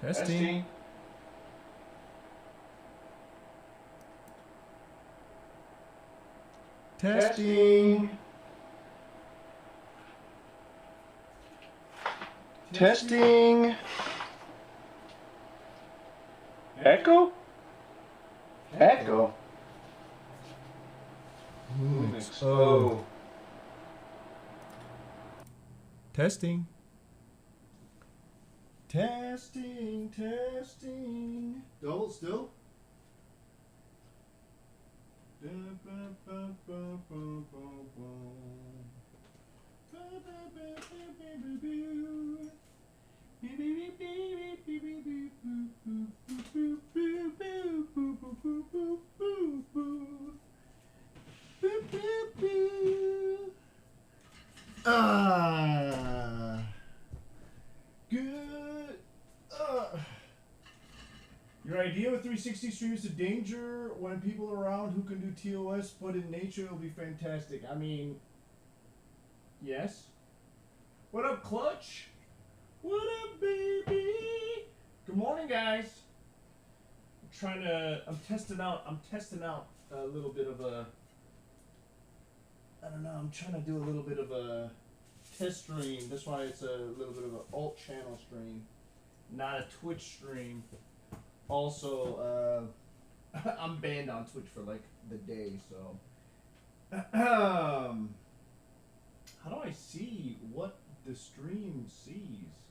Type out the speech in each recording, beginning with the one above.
Testing. Testing. Testing. Echo? Echo. Oh. Testing. Testing, testing. Double still. Good. Your idea with 360 streams to danger when people are around who can do TOS, but in nature it'll be fantastic. I mean, yes. What up, Clutch? What up, baby? Good morning, guys. I'm testing out a little bit of a, I don't know, I'm trying to do a little bit of a test stream. That's why it's a little bit of an alt channel stream, not a Twitch stream. Also, I'm banned on Twitch for like the day, so. How do I see what the stream sees?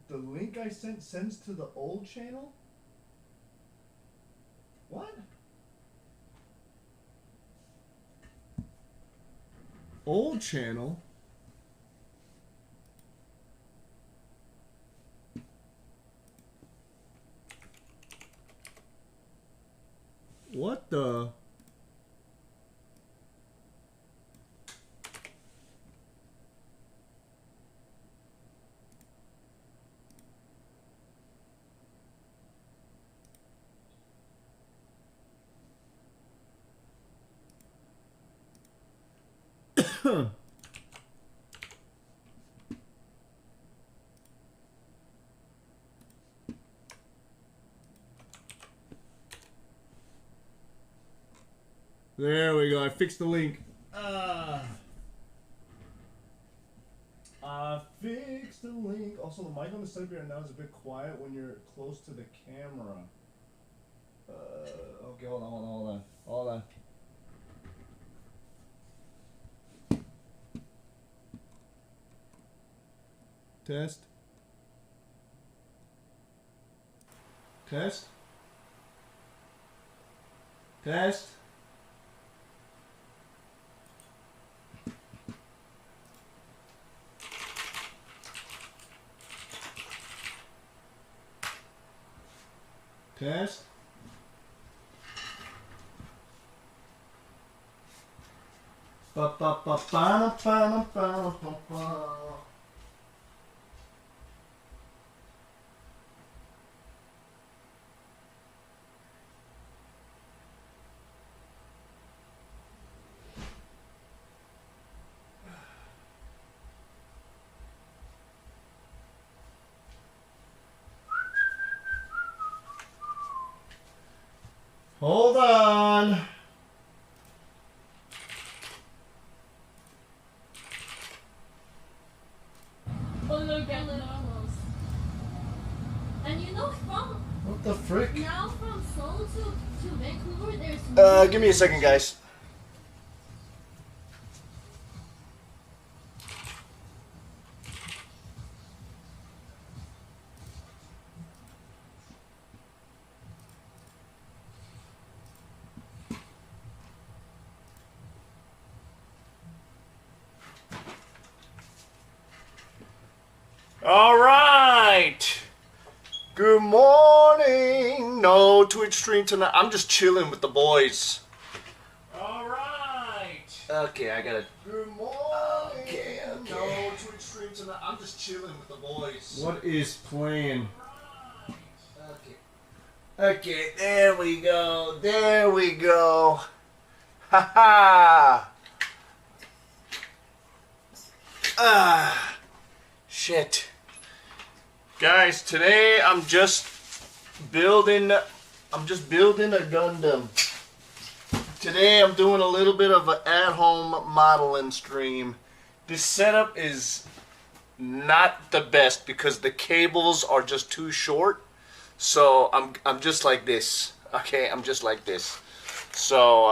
The link I sent sends to the old channel? What? Old channel? What the? There we go. I fixed the link. I fixed the link. Also, the mic on the side right now is a bit quiet when you're close to the camera. Okay, hold on. Test. Test. Test. Test. Ba ba ba ba ba ba ba ba. Hold on. Oh, look at the normals. And you know, from What the frick? now from Seoul to Vancouver, there's Give me a second, guys. All right. Good morning. No Twitch stream tonight. I'm just chilling with the boys. All right. Okay, I got it. Good morning. Okay. No Twitch stream tonight. I'm just chilling with the boys. What is playing? Okay. Okay, there we go. There we go. Ha ha. Shit. Guys, today I'm just building a Gundam. Today I'm doing a little bit of an at-home modeling stream. This setup is not the best because the cables are just too short. So I'm just like this. Okay, I'm just like this. So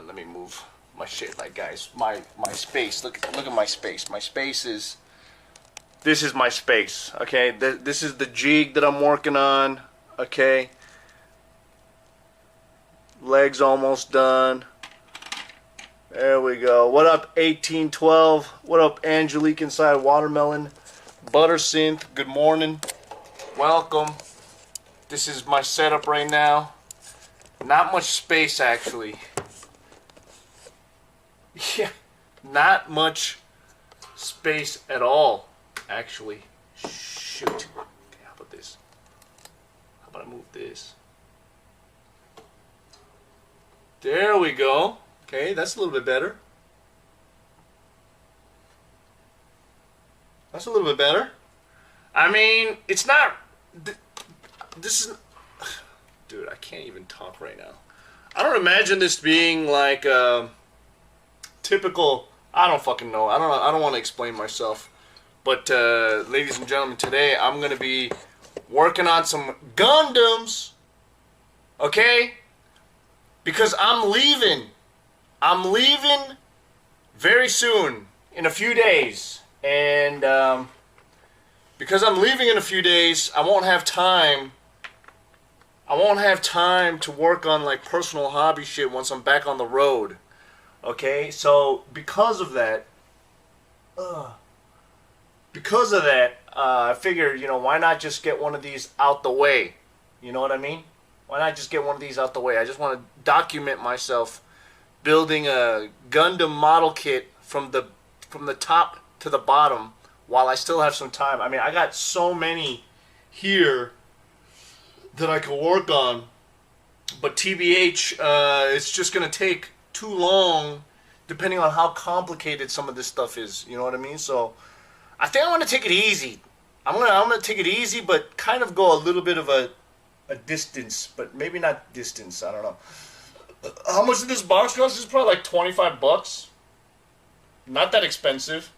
let me move my shit, like guys, my space. Look at my space. My space is, this is my space. Okay, this is the jig that I'm working on. Okay, legs almost done. There we go. What up, 1812? What up, Angelique inside Watermelon? Butter Synth, good morning. Welcome. This is my setup right now. Not much space, actually. Yeah, not much space at all, actually. Shoot. Okay, how about this? How about I move this? There we go. Okay, that's a little bit better. That's a little bit better. I mean, it's not... This is... Dude, I can't even talk right now. I don't imagine this being like a typical... I don't fucking know. I don't want to explain myself. But, ladies and gentlemen, today I'm going to be working on some Gundams. Okay? Because I'm leaving. I'm leaving very soon, in a few days, and because I'm leaving in a few days, I won't have time to work on like personal hobby shit once I'm back on the road. Okay, so because of that, I figured, you know, why not just get one of these out the way? You know what I mean? Why not just get one of these out the way? I just want to document myself building a Gundam model kit from the top to the bottom while I still have some time. I mean, I got so many here that I can work on, but TBH, it's just gonna take too long depending on how complicated some of this stuff is. You know what I mean? So I think I'm gonna take it easy. I'm gonna take it easy, but kind of go a little bit of a distance, but maybe not distance. I don't know. How much did this box cost? It's probably like 25 bucks. Not that expensive.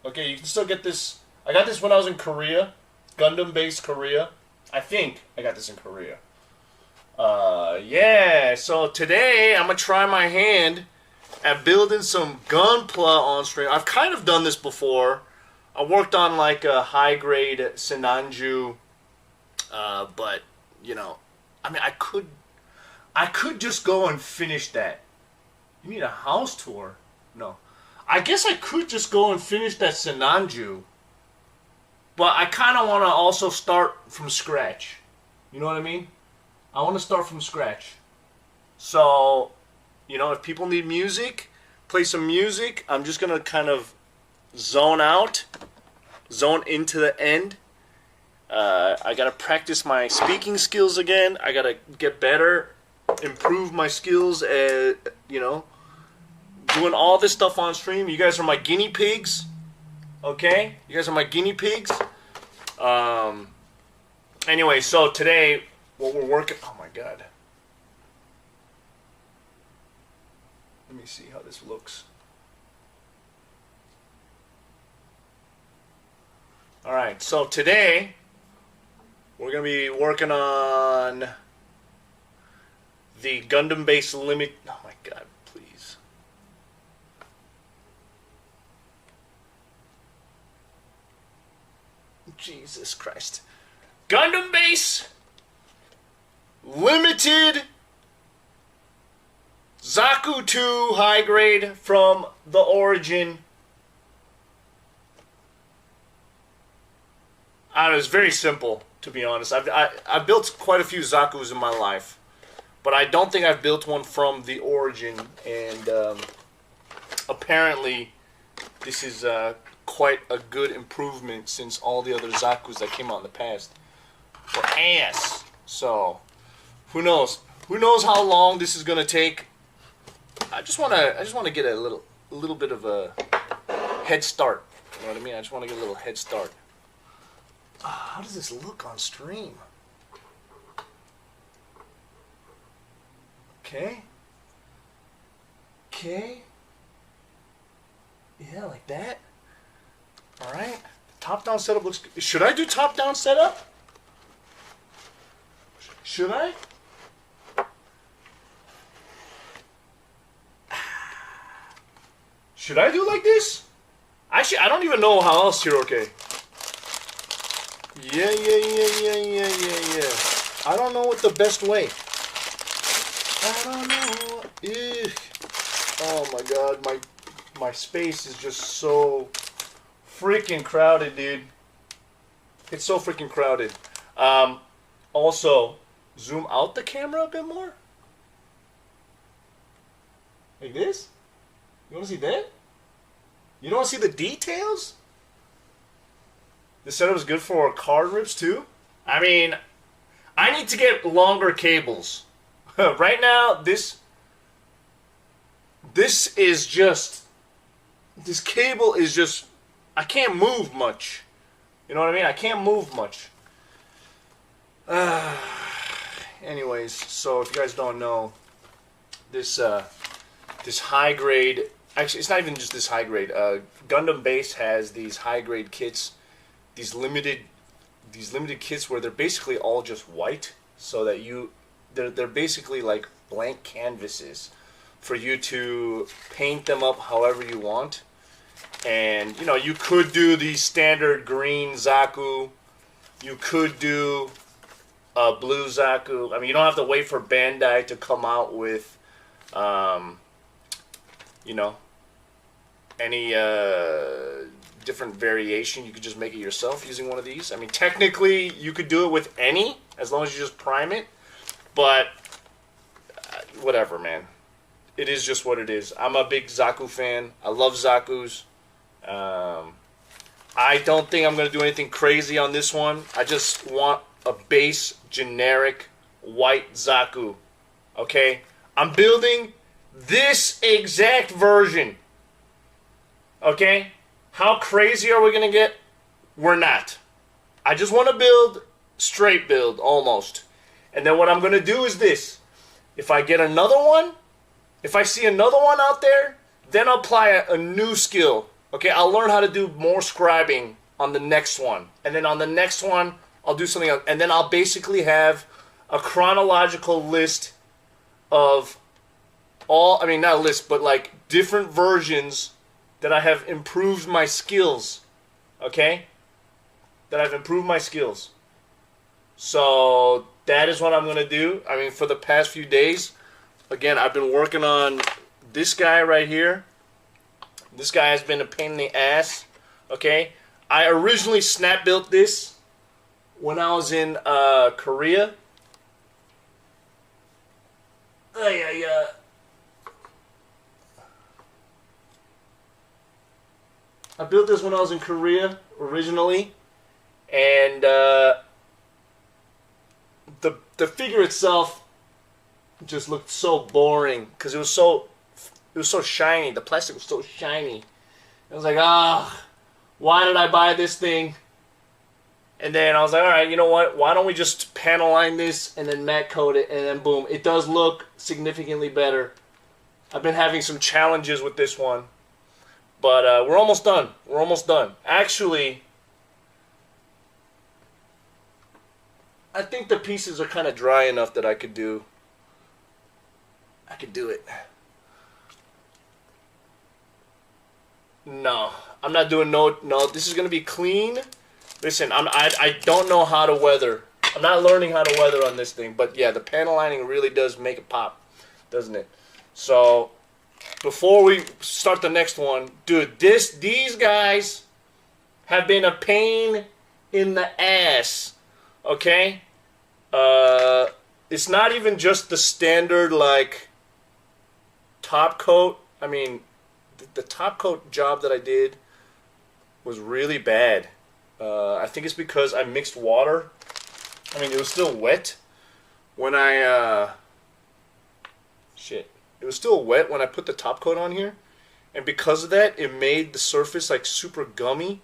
Okay, you can still get this. I got this when I was in Korea. Gundam-based Korea. I think I got this in Korea. Yeah, so today I'm going to try my hand at building some Gunpla on stream. I've kind of done this before. I worked on like a high-grade Sinanju. But, you know, I mean, I could just go and finish that. You need a house tour? No. I guess I could just go and finish that Sinanju. But I kind of want to also start from scratch. You know what I mean? I want to start from scratch. So, you know, if people need music, play some music. I'm just going to kind of zone out. Zone into the end. I got to practice my speaking skills again. I got to get better. Improve my skills at, you know, doing all this stuff on stream. You guys are my guinea pigs. Okay? You guys are my guinea pigs. Anyway, so today, what we're working... Oh my god. Let me see how this looks. Alright, so today, we're going to be working on the Gundam-based limit... Oh my god, please. Jesus Christ. Gundam-based limited Zaku 2 high grade from the origin. It's very simple, to be honest. I've built quite a few Zakus in my life, but I don't think I've built one from the origin, and apparently this is quite a good improvement since all the other Zakus that came out in the past were ass. So, who knows? Who knows how long this is gonna take? I just wanna get a little bit of a head start. You know what I mean? I just want to get a little head start. How does this look on stream? Okay. Okay. Yeah, like that. Alright. Top-down setup looks good. Should I do top-down setup? Should I? Should I do like this? Actually, I don't even know how else here, okay. Yeah. I don't know what the best way. I don't know. Ew. Oh my god, my space is just so freaking crowded, dude. It's so freaking crowded. Also, zoom out the camera a bit more. Like this? You want to see that? You don't want to see the details? This setup is good for card rips too. I mean, I need to get longer cables. Right now, this is just, this cable is just, I can't move much. You know what I mean? I can't move much. Anyways, so if you guys don't know, this high grade, actually it's not even just this high grade. Gundam Base has these high grade kits, these limited kits where they're basically all just white, so that they're basically like blank canvases for you to paint them up however you want. And you know, you could do the standard green Zaku, you could do a blue Zaku. I mean, you don't have to wait for Bandai to come out with you know, any different variation. You could just make it yourself using one of these. I mean, technically you could do it with any, as long as you just prime it. But whatever, man. It is just what it is. I'm a big Zaku fan. I love Zakus. I don't think I'm going to do anything crazy on this one. I just want a base, generic, white Zaku. Okay? I'm building this exact version. Okay? How crazy are we going to get? We're not. I just want to build, straight build, almost. And then what I'm going to do is this. If I get another one, if I see another one out there, then I'll apply a new skill. Okay, I'll learn how to do more scribing on the next one. And then on the next one, I'll do something else. And then I'll basically have a chronological list of all, I mean, not a list, but like different versions that I have improved my skills. Okay? That I've improved my skills. So that is what I'm going to do. I mean, for the past few days, again, I've been working on this guy right here. This guy has been a pain in the ass. Okay? I originally snap built this when I was in Korea. I built this when I was in Korea originally, and the figure itself just looked so boring because it was so shiny. The plastic was so shiny. I was like, why did I buy this thing? And then I was like, all right, you know what? Why don't we just panel line this and then matte coat it, and then boom, it does look significantly better. I've been having some challenges with this one, but we're almost done. We're almost done. Actually, I think the pieces are kind of dry enough that I could do it. No, I'm not doing no. This is gonna be clean. Listen, I don't know how to weather. I'm not learning how to weather on this thing, but yeah, the panel lining really does make it pop, doesn't it? So before we start the next one, dude, these guys have been a pain in the ass. Okay, it's not even just the standard like top coat. I mean, the top coat job that I did was really bad. I think it's because I mixed water. I mean, it was still wet when I it was still wet when I put the top coat on here, and because of that, it made the surface like super gummy,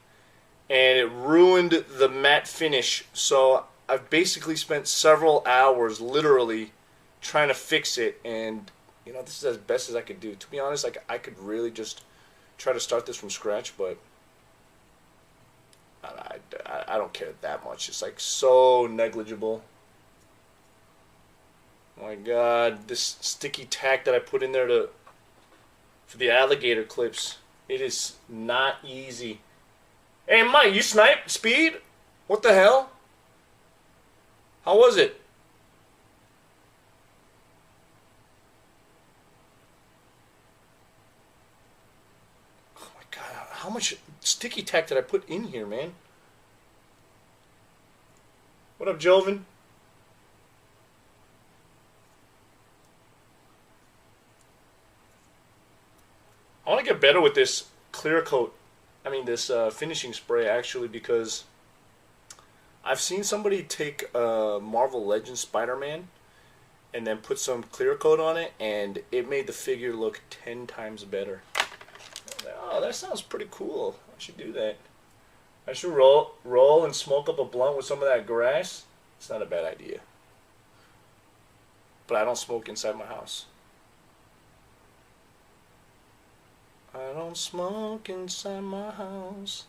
and it ruined the matte finish. So I've basically spent several hours literally trying to fix it, and you know, this is as best as I could do. To be honest, like, I could really just try to start this from scratch, but I don't care that much. It's like so negligible. Oh my god, this sticky tack that I put in there for the alligator clips, it is not easy. Hey Mike, you sniped speed? What the hell? How was it? Oh my god, how much sticky tack did I put in here, man? What up, Joven? I want to get better with this clear coat. I mean, this finishing spray, actually, because I've seen somebody take Marvel Legends Spider-Man and then put some clear coat on it, and it made the figure look 10 times better. Oh, that sounds pretty cool. I should do that. I should roll and smoke up a blunt with some of that grass. It's not a bad idea. But I don't smoke inside my house. I don't smoke inside my house.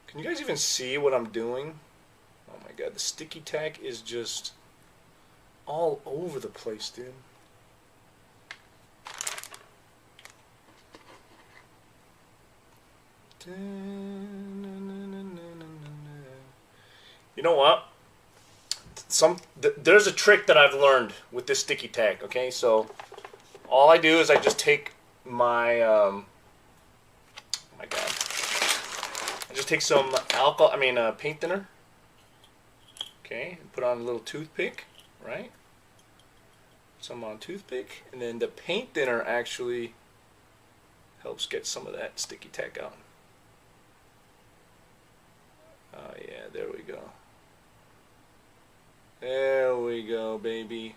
Can you guys even see what I'm doing? Oh my god, the sticky tack is just all over the place, dude. You know what? There's a trick that I've learned with this sticky tack, okay? So all I do is I just take my oh my god, I just take some paint thinner, okay, and put on a little toothpick, right? Some on toothpick, and then the paint thinner actually helps get some of that sticky tack out. Oh yeah, there we go. There we go, baby.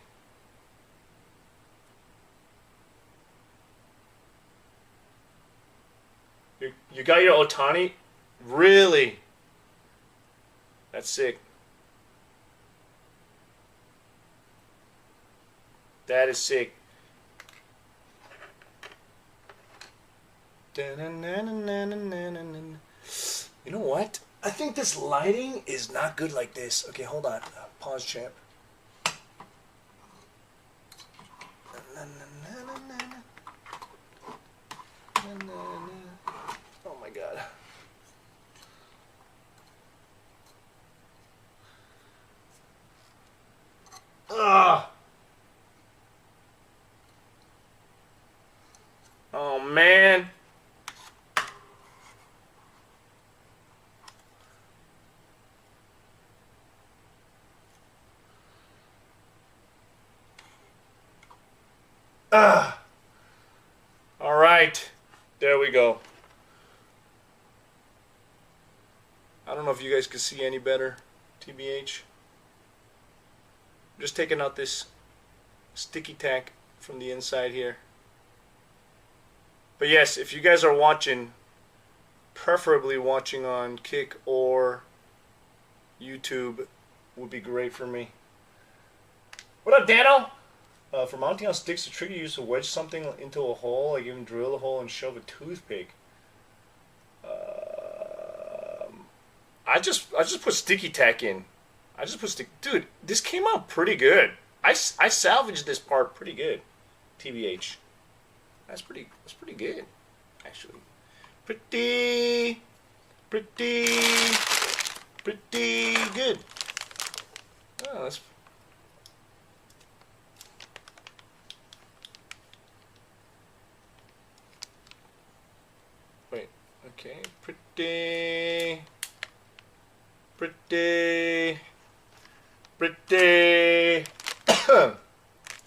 You got your Otani? Really? That's sick. That is sick. You know what? I think this lighting is not good like this. Okay, hold on. Pause, champ. Oh my god. Ugh. Oh man. Ugh. All right. There we go. I don't know if you guys can see any better, TBH. I'm just taking out this sticky tack from the inside here. But yes, if you guys are watching, preferably watching on Kick or YouTube, would be great for me. What up, Dano? For mounting on sticks, the trick you use to wedge something into a hole, like even drill a hole and shove a toothpick. I just put sticky tack in. I just put dude, this came out pretty good. I salvaged this part pretty good. TBH. That's pretty good, actually. Pretty good. Oh, that's. Wait. Okay. Pretty.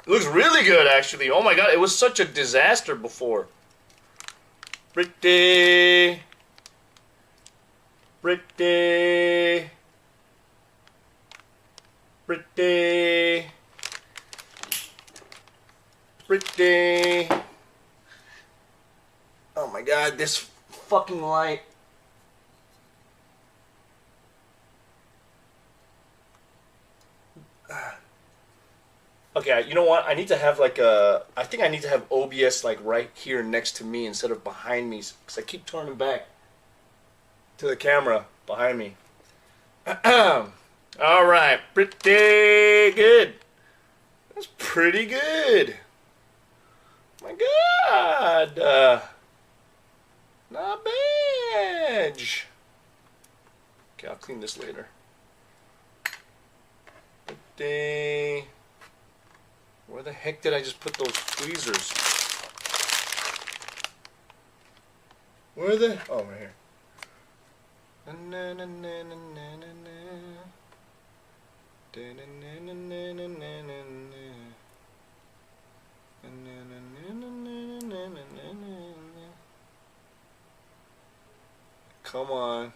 It looks really good, actually. Oh my god, it was such a disaster before. Pretty. god, this fucking light. Okay, you know what? I need to have like a... I think I need to have OBS like right here next to me instead of behind me. Because I keep turning back to the camera behind me. Alright, pretty good. That's pretty good. My god. Not bad. Okay, I'll clean this later. Pretty... Where the heck did I just put those tweezers? Where the... Oh, right here. Come on.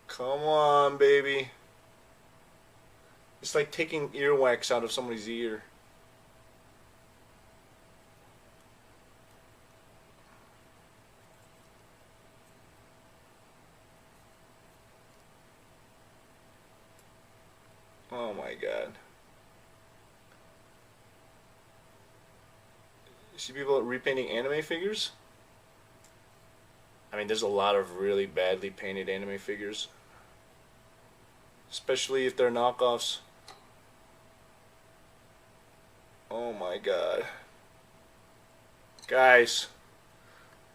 Come on, baby. It's like taking earwax out of somebody's ear. Oh my god. You see people repainting anime figures? I mean, there's a lot of really badly painted anime figures. Especially if they're knockoffs. Oh my god. Guys.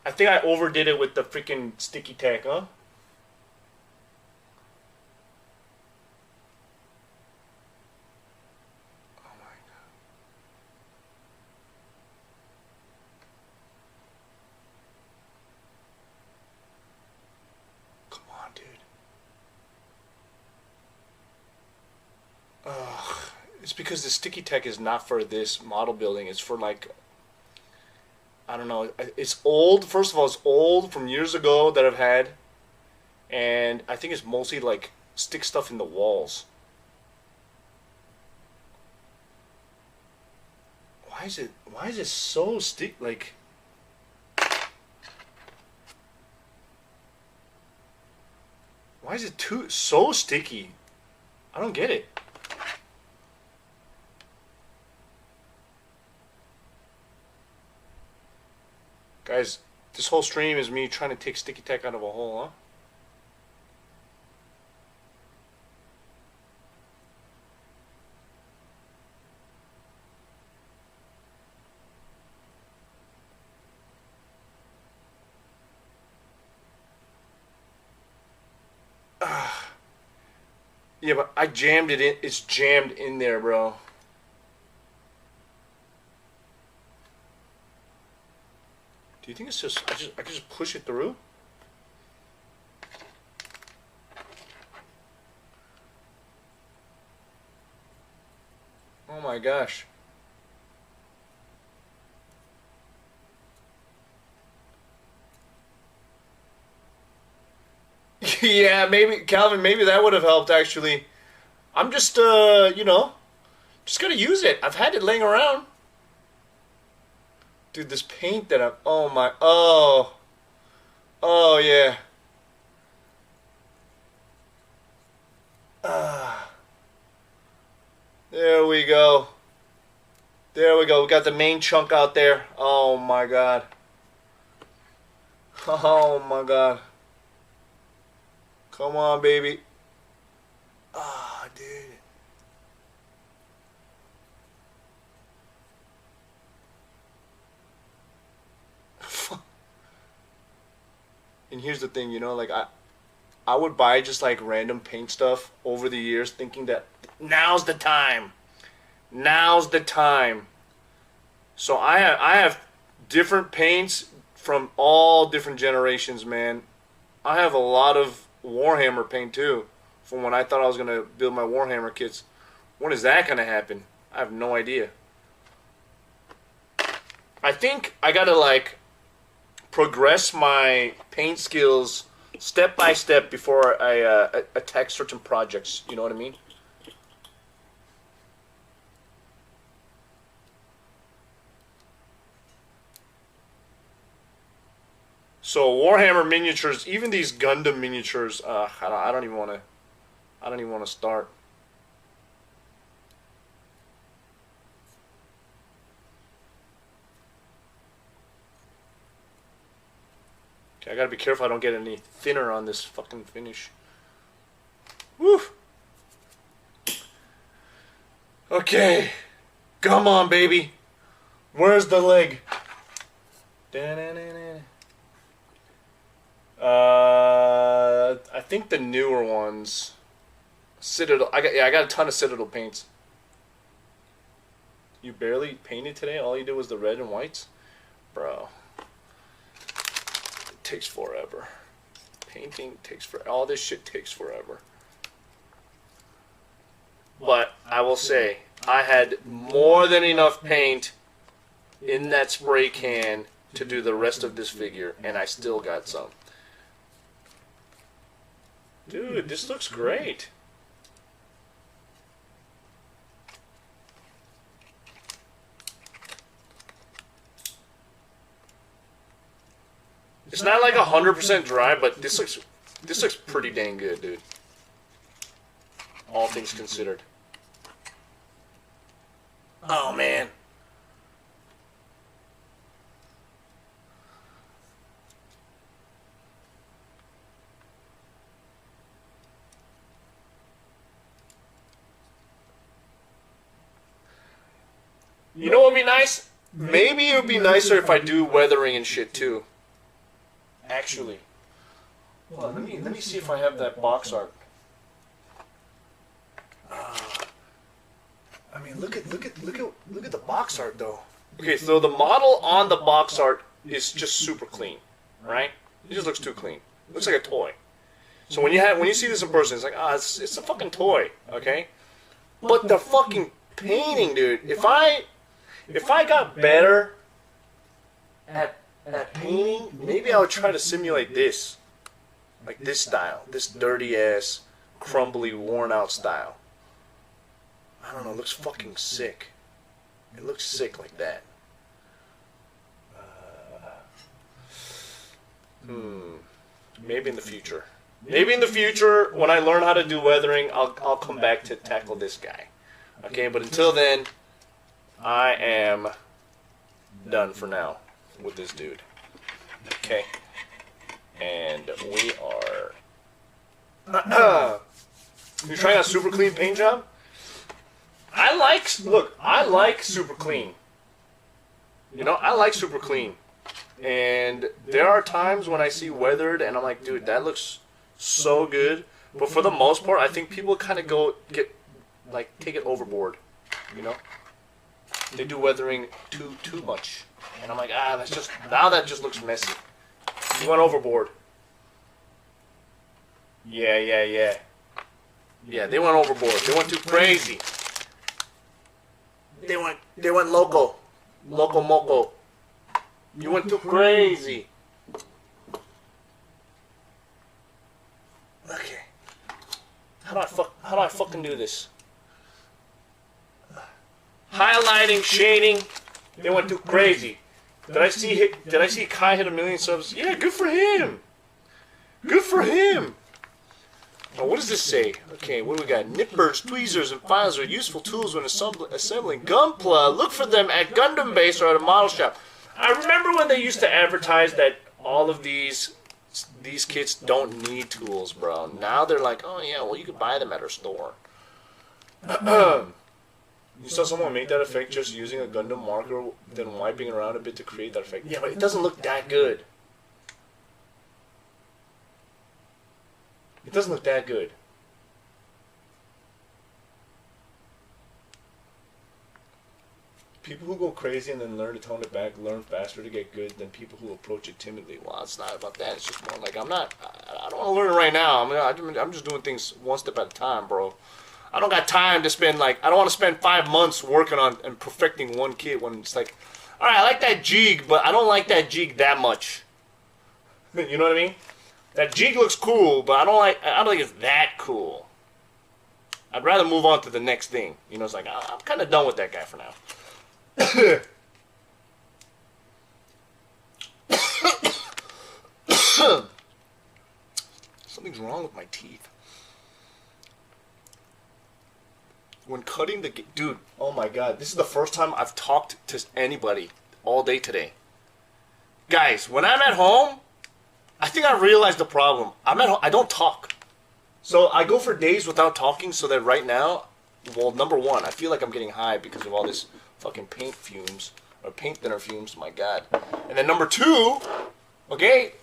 I think I overdid it with the freaking sticky tack, huh? Oh my god. Come on, dude. Ugh. It's because the sticky tack is not for this model building. It's for like, I don't know. It's old. First of all, it's old from years ago that I've had. And I think it's mostly like stick stuff in the walls. Why is it so stick like? Why is it so sticky? I don't get it. Guys, this whole stream is me trying to take sticky tack out of a hole, huh? Yeah, but I jammed it in. It's jammed in there, bro. Do you think it's just I can just push it through? Oh my gosh. Yeah, maybe Calvin, maybe that would have helped actually. I'm just you know, just gonna use it. I've had it laying around. Dude, this paint that oh my, oh yeah. There we go. There we go. We got the main chunk out there. Oh my god. Oh my god. Come on, baby. Ah, dude. And here's the thing, you know, like I would buy just like random paint stuff over the years thinking that now's the time. Now's the time. So I have different paints from all different generations, man. I have a lot of Warhammer paint too from when I thought I was going to build my Warhammer kits. When is that going to happen? I have no idea. I think I got to like progress my paint skills step by step before I attack certain projects. You know what I mean? So Warhammer miniatures, even these Gundam miniatures, I don't even want to start. Okay, I gotta be careful I don't get any thinner on this fucking finish. Woo! Okay, come on, baby. Where's the leg? I think the newer ones. Citadel. I got a ton of Citadel paints. You barely painted today? All you did was the red and whites? Bro. It takes forever. Painting takes forever. All this shit takes forever. But I will say, I had more than enough paint in that spray can to do the rest of this figure, and I still got some. Dude, this looks great. It's not like 100% dry, but this looks pretty dang good, dude. All things considered. Oh man. You know what would be nice? Maybe it would be nicer if I do weathering and shit too. Actually. Hold on, let me see if I have that box art. I mean, look at the box art though. Okay, so the model on the box art is just super clean, right? It just looks too clean. Looks like a toy. So when you see this in person, it's like, it's a fucking toy, okay? But the fucking painting, dude. If I got better at painting, maybe I would try to simulate this, like this style, this dirty ass, crumbly, worn out style. I don't know, it looks fucking sick. It looks sick like that. Maybe in the future. Maybe in the future, when I learn how to do weathering, I'll come back to tackle this guy. Okay, but until then, I am done for now with this dude. Okay. And we are... You're trying out super clean paint job? I like super clean. You know, I like super clean. And there are times when I see weathered and I'm like, dude, that looks so good. But for the most part, I think people kind of take it overboard. You know? They do weathering too much. And I'm like, now that just looks messy. You went overboard. Yeah. Yeah, they went overboard. They went too crazy. They went loco. Loco moco. You went too crazy. Okay. How do I fucking do this? Highlighting, shading. They went too crazy. Did I see Kai hit 1 million subs? Yeah, good for him. Good for him. Now, what does this say? Okay, what do we got? Nippers, tweezers, and files are useful tools when assembling Gunpla. Look for them at Gundam base or at a model shop. I remember when they used to advertise that all of these kits don't need tools, bro. Now they're like, oh yeah, well you could buy them at our store. You saw someone make that effect just using a Gundam marker, then wiping around a bit to create that effect. Yeah, but it doesn't look that good. It doesn't look that good. People who go crazy and then learn to tone it back learn faster to get good than people who approach it timidly. Well, it's not about that. It's just more like I don't want to learn it right now. I'm just doing things one step at a time, bro. I don't got time to spend I don't want to spend 5 months working on and perfecting one kit when it's like, all right, I like that jig, but I don't like that jig that much. You know what I mean? That jig looks cool, but I don't think it's that cool. I'd rather move on to the next thing. You know, it's like I'm kind of done with that guy for now. Something's wrong with my teeth. When cutting the... Dude, oh my god. This is the first time I've talked to anybody all day today. Guys, when I'm at home, I think I realized the problem. I'm at home, I don't talk. So I go for days without talking so that right now, well, number one, I feel like I'm getting high because of all this fucking paint fumes. Or paint thinner fumes, my god. And then number two, okay,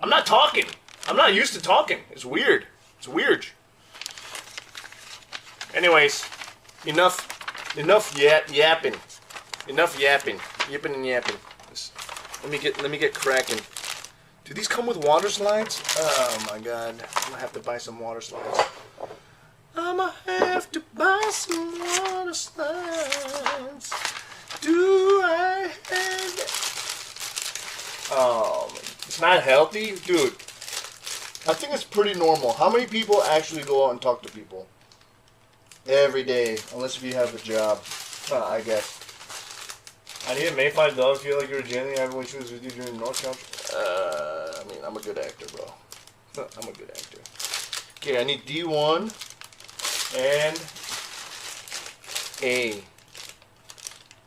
I'm not talking. I'm not used to talking. It's weird. It's weird. Anyways, enough yapping. Enough yapping. Yipping and yapping. Let me get cracking. Do these come with water slides? Oh my god. I'm gonna have to buy some water slides. I'ma have to buy some water slides. Do I have it? Oh, it's not healthy? Dude, I think it's pretty normal. How many people actually go out and talk to people? Every day, unless if you have a job, I guess. I need to make my dog feel like you're genuinely everyone she was with you during North Country. I mean, I'm a good actor, bro. I'm a good actor. Okay, I need D1 and A.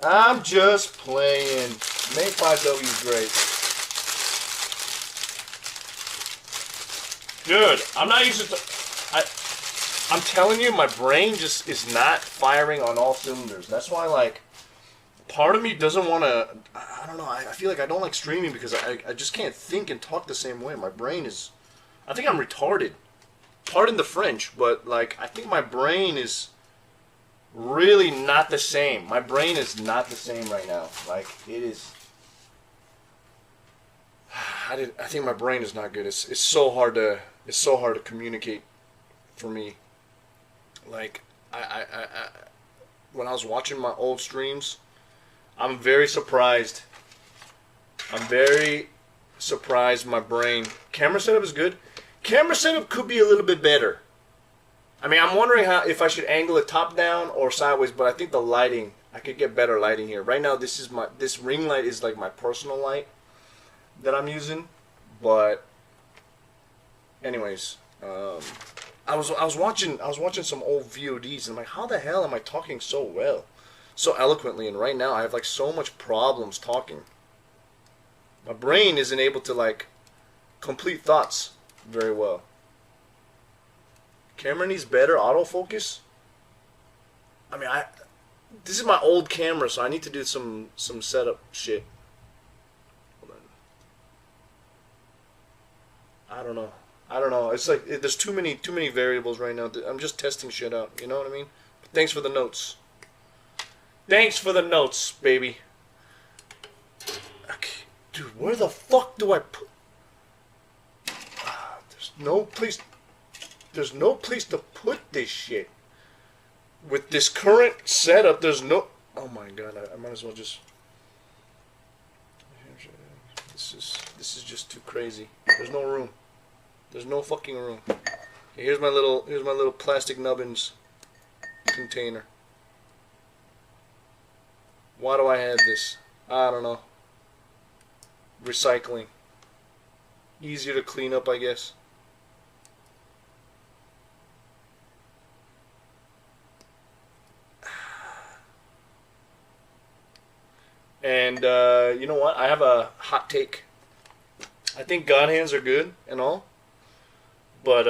I'm just playing. Make 5W's great. Dude, I'm not used to... I'm telling you, my brain just is not firing on all cylinders. That's why, like, part of me doesn't want to... I don't know. I feel like I don't like streaming because I just can't think and talk the same way. My brain is... I think I'm retarded. Pardon the French, but, like, I think my brain is... really not the same. My brain is not the same right now. Like, it is... I think my brain is not good. It's so hard to communicate for me. Like, when I was watching my old streams, I'm very surprised. I'm very surprised my brain... Camera setup is good. Camera setup could be a little bit better. I mean, I'm wondering if I should angle it top down or sideways, but I think the lighting, I could get better lighting here. Right now, this ring light is like my personal light that I'm using. But anyways, I was watching some old VODs and I'm like, how the hell am I talking so well, so eloquently? And right now, I have like so much problems talking. My brain isn't able to like complete thoughts very well. Camera needs better autofocus. I mean, this is my old camera, so I need to do some setup shit. Hold on. I don't know. It's like there's too many variables right now. I'm just testing shit out. You know what I mean? But thanks for the notes. Thanks for the notes, baby. Okay, dude, where the fuck do I put? There's no place. There's no place to put this shit. With this current setup, there's no... Oh my god, I might as well just... This is just too crazy. There's no room. There's no fucking room. Okay, here's my little plastic nubbins container. Why do I have this? I don't know. Recycling. Easier to clean up, I guess. And you know what? I have a hot take. I think God hands are good and all, but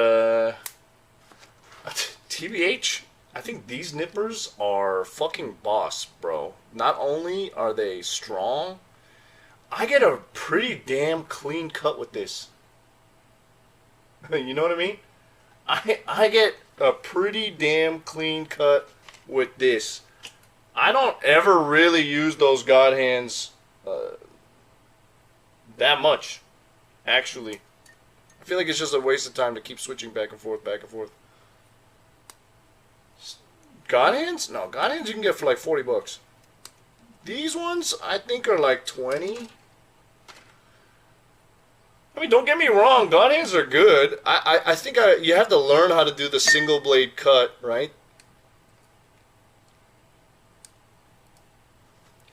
TBH, I think these nippers are fucking boss, bro. Not only are they strong, I get a pretty damn clean cut with this. You know what I mean? I get a pretty damn clean cut with this. I don't ever really use those God hands that much, actually. I feel like it's just a waste of time to keep switching back and forth, back and forth. God hands? No, God hands you can get for like 40 bucks. These ones, I think, are like 20. I mean, don't get me wrong, God hands are good. I think you have to learn how to do the single blade cut, right?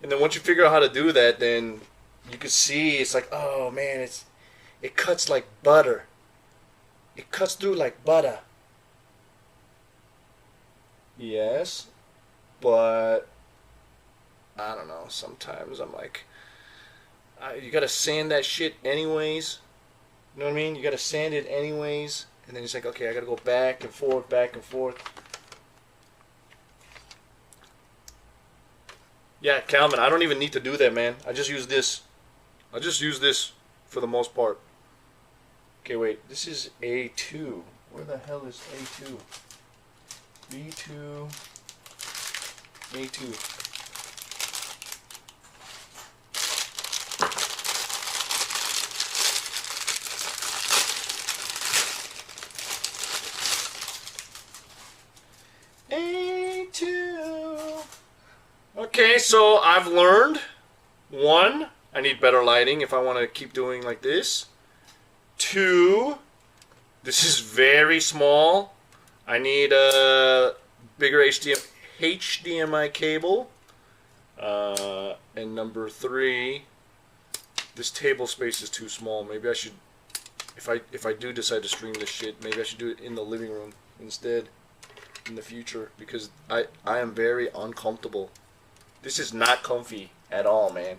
And then once you figure out how to do that, then you can see it's like, oh man, It cuts like butter. It cuts through like butter. Yes, but I don't know. Sometimes I'm like, you gotta sand that shit anyways. You know what I mean? You gotta sand it anyways. And then it's like, okay, I gotta go back and forth, back and forth. Yeah, Calvin, I don't even need to do that, man. I just use this. I just use this for the most part. Okay, wait. This is A2. Where the hell is A2? B2. A2. A2. Okay, so I've learned. One, I need better lighting if I want to keep doing like this. Two, this is very small. I need a bigger HDMI cable. And number three, this table space is too small. Maybe I should, if I do decide to stream this shit, maybe I should do it in the living room instead in the future, because I am very uncomfortable. This is not comfy at all, man.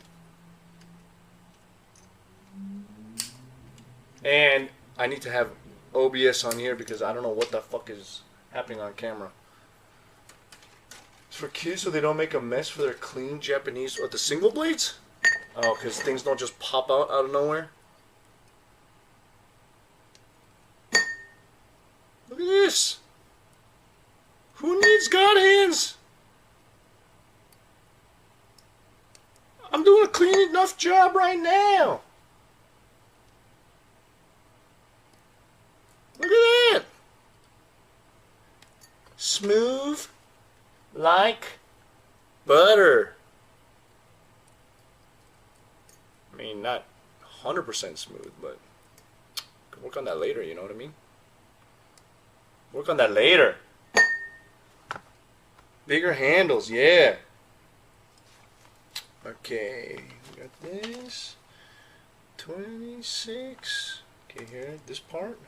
And I need to have OBS on here because I don't know what the fuck is happening on camera. It's for kids so they don't make a mess for their clean Japanese... What, the single blades? Oh, because things don't just pop out of nowhere? Look at this! Who needs God hands? I'm doing a clean enough job right now. Look at that. Smooth like butter. I mean, not 100% smooth, but can work on that later, you know what I mean? Work on that later. Bigger handles, yeah. Okay, we got this. 26. Okay, here, this part.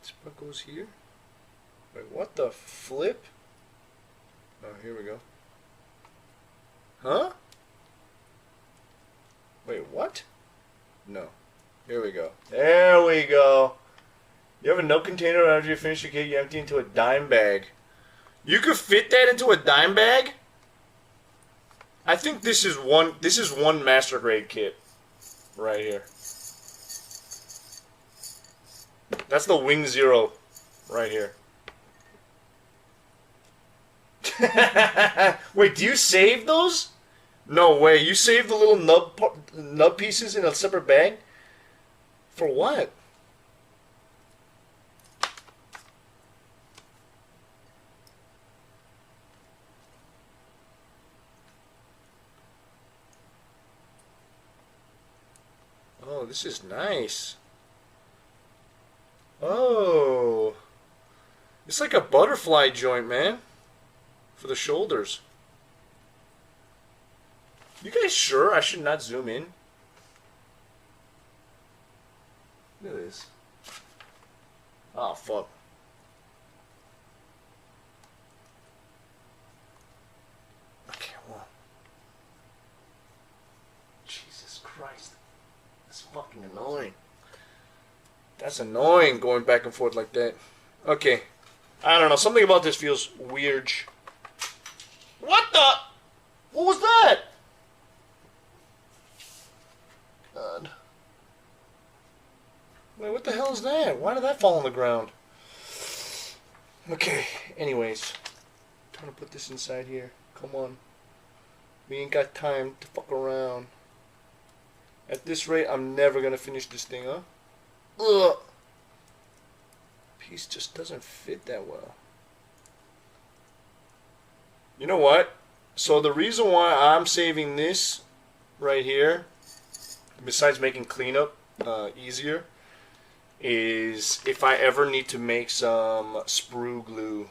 This part goes here. Wait, what the flip? Oh, here we go. Huh? Wait, what? No. Here we go. There we go. You have a milk container after you finish your cake, you empty into a dime bag. You could fit that into a dime bag? I think this is one master grade kit right here. That's the Wing Zero right here. Wait, do you save those? No way. You save the little nub pieces in a separate bag? For what? Oh, this is nice. Oh. It's like a butterfly joint, man. For the shoulders. You guys sure I should not zoom in? Look at this. Oh, fuck. Okay, well. Jesus Christ. That's fucking annoying. That's annoying going back and forth like that. Okay. I don't know. Something about this feels weird. What the? What was that? God. Wait, what the hell is that? Why did that fall on the ground? Okay. Anyways. I'm trying to put this inside here. Come on. We ain't got time to fuck around. At this rate, I'm never gonna finish this thing, huh? Ugh. Piece just doesn't fit that well. You know what? So the reason why I'm saving this right here, besides making cleanup easier, is if I ever need to make some sprue glue,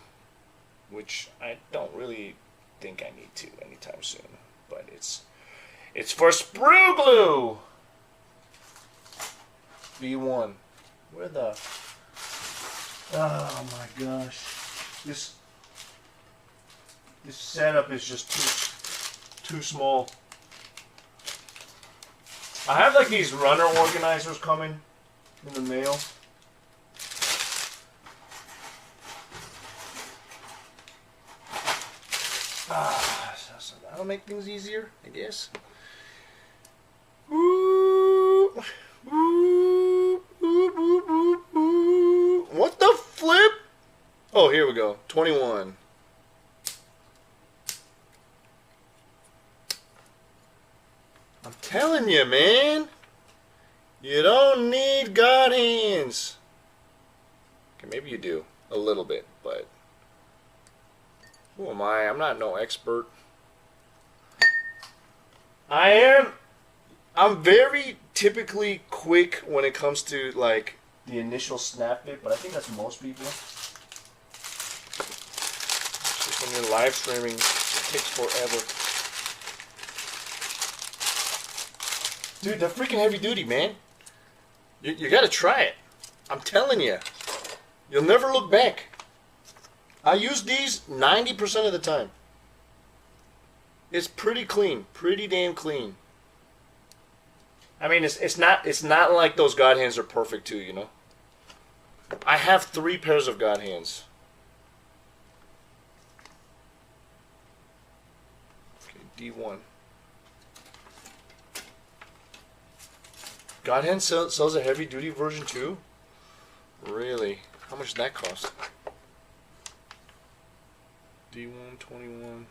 which I don't really think I need to anytime soon, but it's for sprue glue. V1. Where the... Oh my gosh. This setup is just too small. I have like these runner organizers coming in the mail. So that'll make things easier, I guess. Ooh, ooh, ooh, ooh, ooh, ooh. What the flip? Oh, here we go. 21. I'm telling you, man. You don't need God hands. Okay, maybe you do. A little bit, but... Who am I? I'm not no expert. I'm very typically quick when it comes to, like, the initial snap bit, but I think that's most people. Just when you're live streaming, it takes forever. Dude, they're freaking heavy duty, man. You gotta try it. I'm telling you. You'll never look back. I use these 90% of the time. It's pretty clean. Pretty damn clean. I mean, it's not like those God hands are perfect too, you know? I have 3 pairs of God hands. Okay, D1. God hand sells a heavy duty version too? Really? How much does that cost? D1, 21.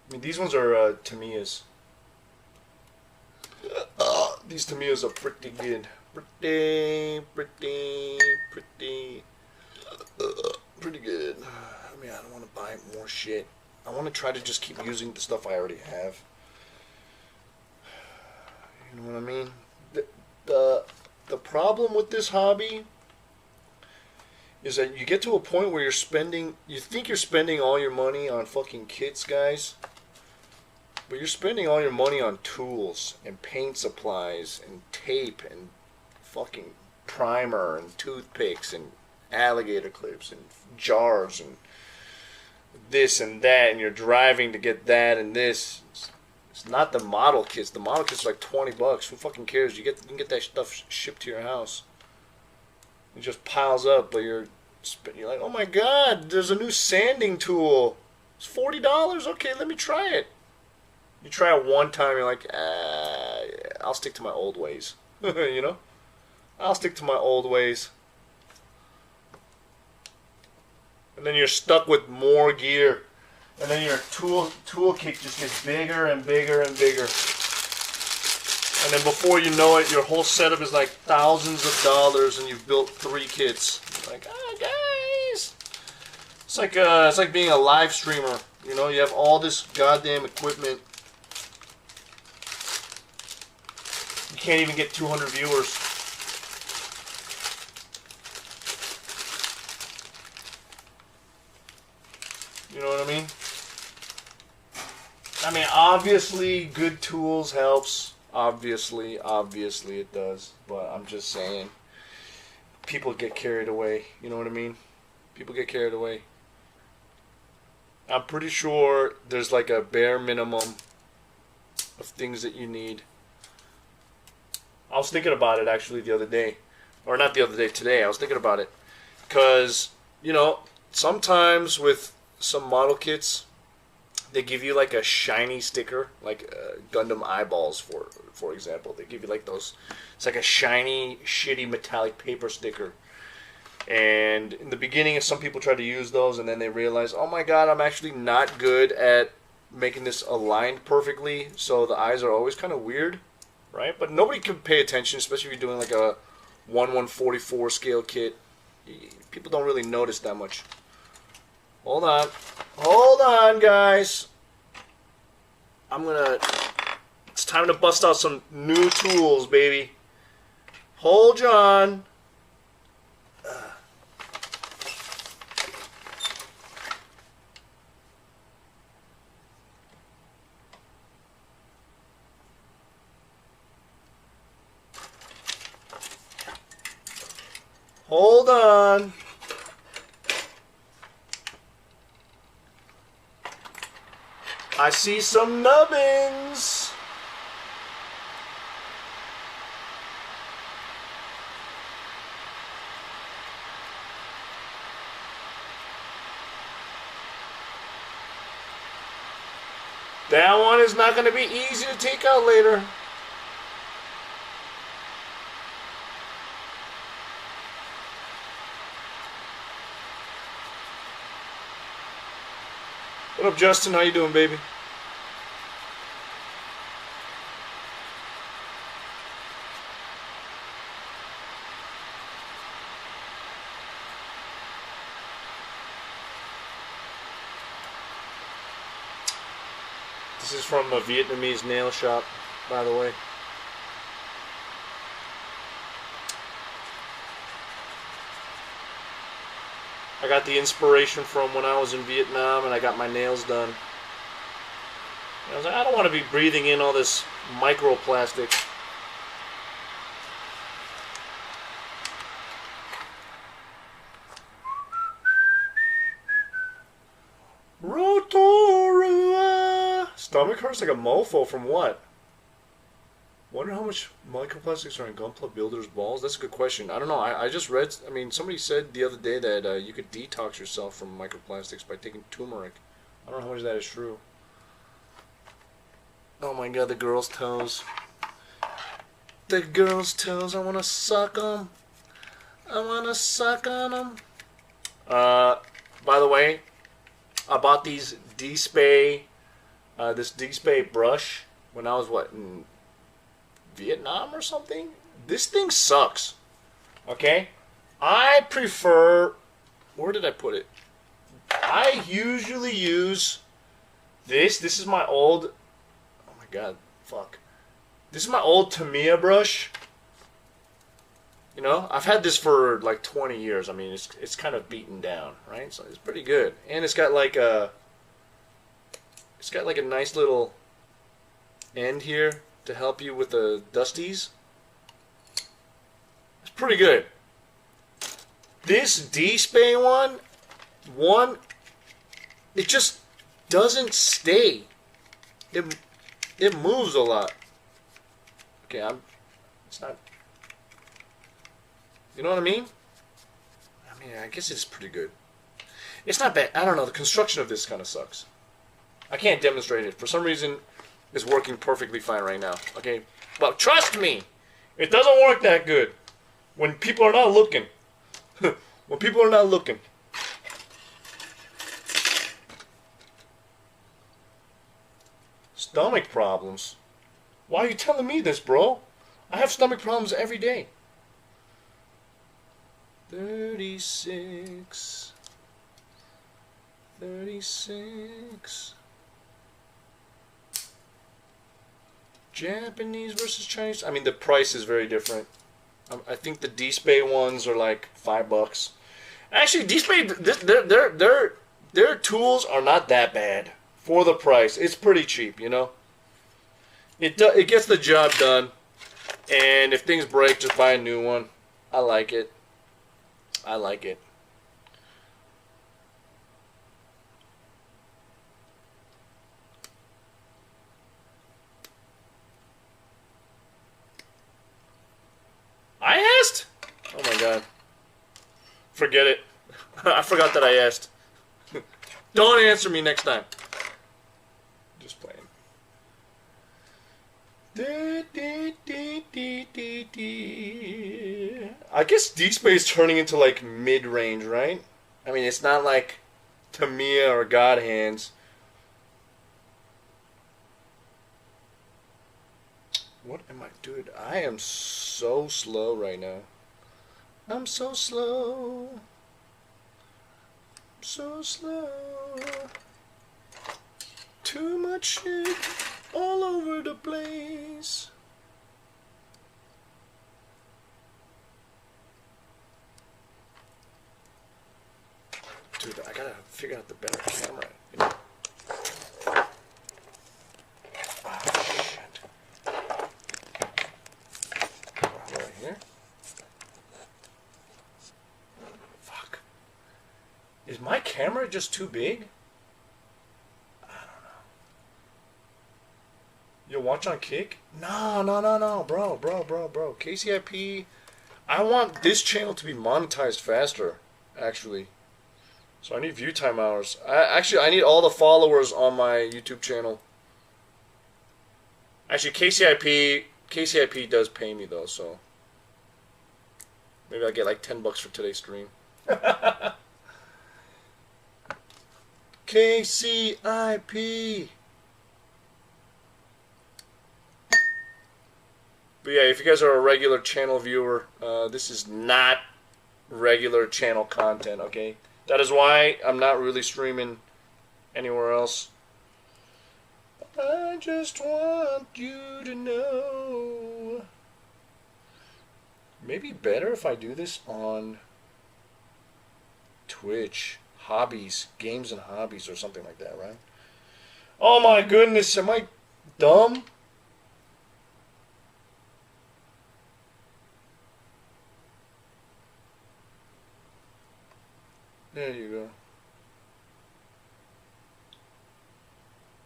I mean, these ones are Tamiya's. These Tamiya's are pretty good. Pretty good. I mean, I don't want to buy more shit. I want to try to just keep using the stuff I already have. You know what I mean? The problem with this hobby is that you get to a point where you think you're spending all your money on fucking kits, guys. But you're spending all your money on tools and paint supplies and tape and fucking primer and toothpicks and alligator clips and jars and this and that, and you're driving to get that and this. It's not the model kits. The model kits are like $20. Who fucking cares? You can get that stuff shipped to your house. It just piles up, but you're like, oh my god, there's a new sanding tool. It's $40. Okay, let me try it. You try it one time, you're like, I'll stick to my old ways. You know? I'll stick to my old ways. And then you're stuck with more gear. And then your toolkit just gets bigger and bigger and bigger. And then before you know it, your whole setup is like thousands of dollars, and you've built 3 kits. Like, guys, it's like being a live streamer. You know, you have all this goddamn equipment. You can't even get 200 viewers. You know what I mean? I mean, obviously, good tools helps. Obviously it does. But I'm just saying, people get carried away. You know what I mean? People get carried away. I'm pretty sure there's like a bare minimum of things that you need. I was thinking about it actually the other day. Or not the other day, today. I was thinking about it. Because, you know, sometimes with some model kits, they give you like a shiny sticker, like Gundam eyeballs, for example. They give you like those. It's like a shiny, shitty metallic paper sticker. And in the beginning, some people try to use those, and then they realize, oh my god, I'm actually not good at making this aligned perfectly, so the eyes are always kind of weird, right? But nobody can pay attention, especially if you're doing like a 1/144 scale kit. People don't really notice that much. Hold on, guys. It's time to bust out some new tools, baby. Hold on. Hold on. I see some nubbins. That one is not going to be easy to take out later. What up, Justin? How you doing, baby? This is from a Vietnamese nail shop, by the way. I got the inspiration from when I was in Vietnam and I got my nails done. And I was like, I don't want to be breathing in all this microplastic. Rotorua! Stomach hurts like a mofo from what? Wonder how much microplastics are in Gunpla Builder's balls? That's a good question. I don't know. I just read, I mean, somebody said the other day that you could detox yourself from microplastics by taking turmeric. I don't know how much that is true. Oh my god, the girl's toes. The girl's toes, I want to suck them. I want to suck on them. By the way, I bought these D-Spay, this D-Spay brush when I was, what, in Vietnam or something? This thing sucks. Okay? I prefer... Where did I put it? I usually use this. This is my old... Oh my god. Fuck. This is my old Tamiya brush. You know? I've had this for like 20 years. I mean, it's kind of beaten down, right? So it's pretty good. And it's got like a... It's got like a nice little end here to help you with the dusties. It's pretty good. This D-Spay one, it just doesn't stay. It moves a lot. Okay, it's not, you know what I mean? I mean, I guess it's pretty good. It's not bad. I don't know, the construction of this kind of sucks. I can't demonstrate it. For some reason, it's working perfectly fine right now. Okay? But trust me, it doesn't work that good when people are not looking. When people are not looking. Stomach problems? Why are you telling me this, bro? I have stomach problems every day. 36. 36. Japanese versus Chinese. I mean, the price is very different. I think the D-Spay ones are like $5. Actually, D-Spay, their tools are not that bad for the price. It's pretty cheap, you know. It gets the job done, and if things break, just buy a new one. I like it. I like it. I asked? Oh my god. Forget it. I forgot that I asked. Don't answer me next time. Just playing. I guess D-Spay is turning into like mid-range, right? I mean, it's not like Tamiya or God Hands. What am I doing? I am so slow right now. I'm so slow. So slow. Too much shit all over the place. Dude, I gotta figure out the better camera. You know? my camera just too big? I don't know. You watch on Kick? No, bro. KCIP. I want this channel to be monetized faster, actually. So I need view time hours. I need all the followers on my YouTube channel. Actually, KCIP does pay me though, so maybe I'll get like $10 for today's stream. KCIP. But yeah, if you guys are a regular channel viewer, this is not regular channel content, okay? That is why I'm not really streaming anywhere else. I just want you to know. Maybe better if I do this on Twitch. Hobbies, games and hobbies or something like that, right? Oh my goodness, am I dumb? There you go.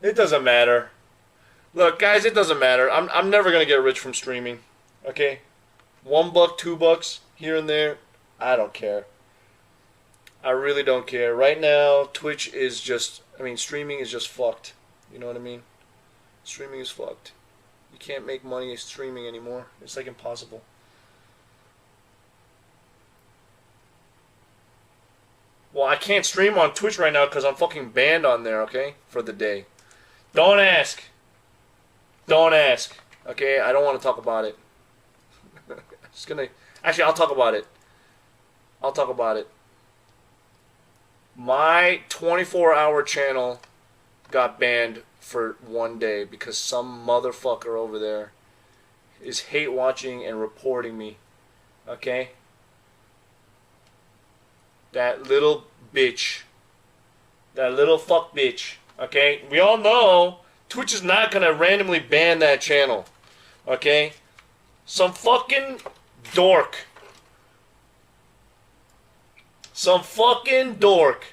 It doesn't matter. Look, guys, it doesn't matter. I'm never gonna get rich from streaming. Okay? $1, $2 here and there. I don't care. I really don't care. Right now, Twitch is just, streaming is just fucked. You know what I mean? Streaming is fucked. You can't make money streaming anymore. It's like impossible. Well, I can't stream on Twitch right now because I'm fucking banned on there, okay? For the day. Don't ask. Don't ask. Okay? I don't want to talk about it. Actually, I'll talk about it. I'll talk about it. My 24-hour channel got banned for one day because some motherfucker over there is hate watching and reporting me. Okay? That little bitch. That little fuck bitch. Okay? We all know Twitch is not gonna randomly ban that channel. Okay? Some fucking dork. Some fucking dork.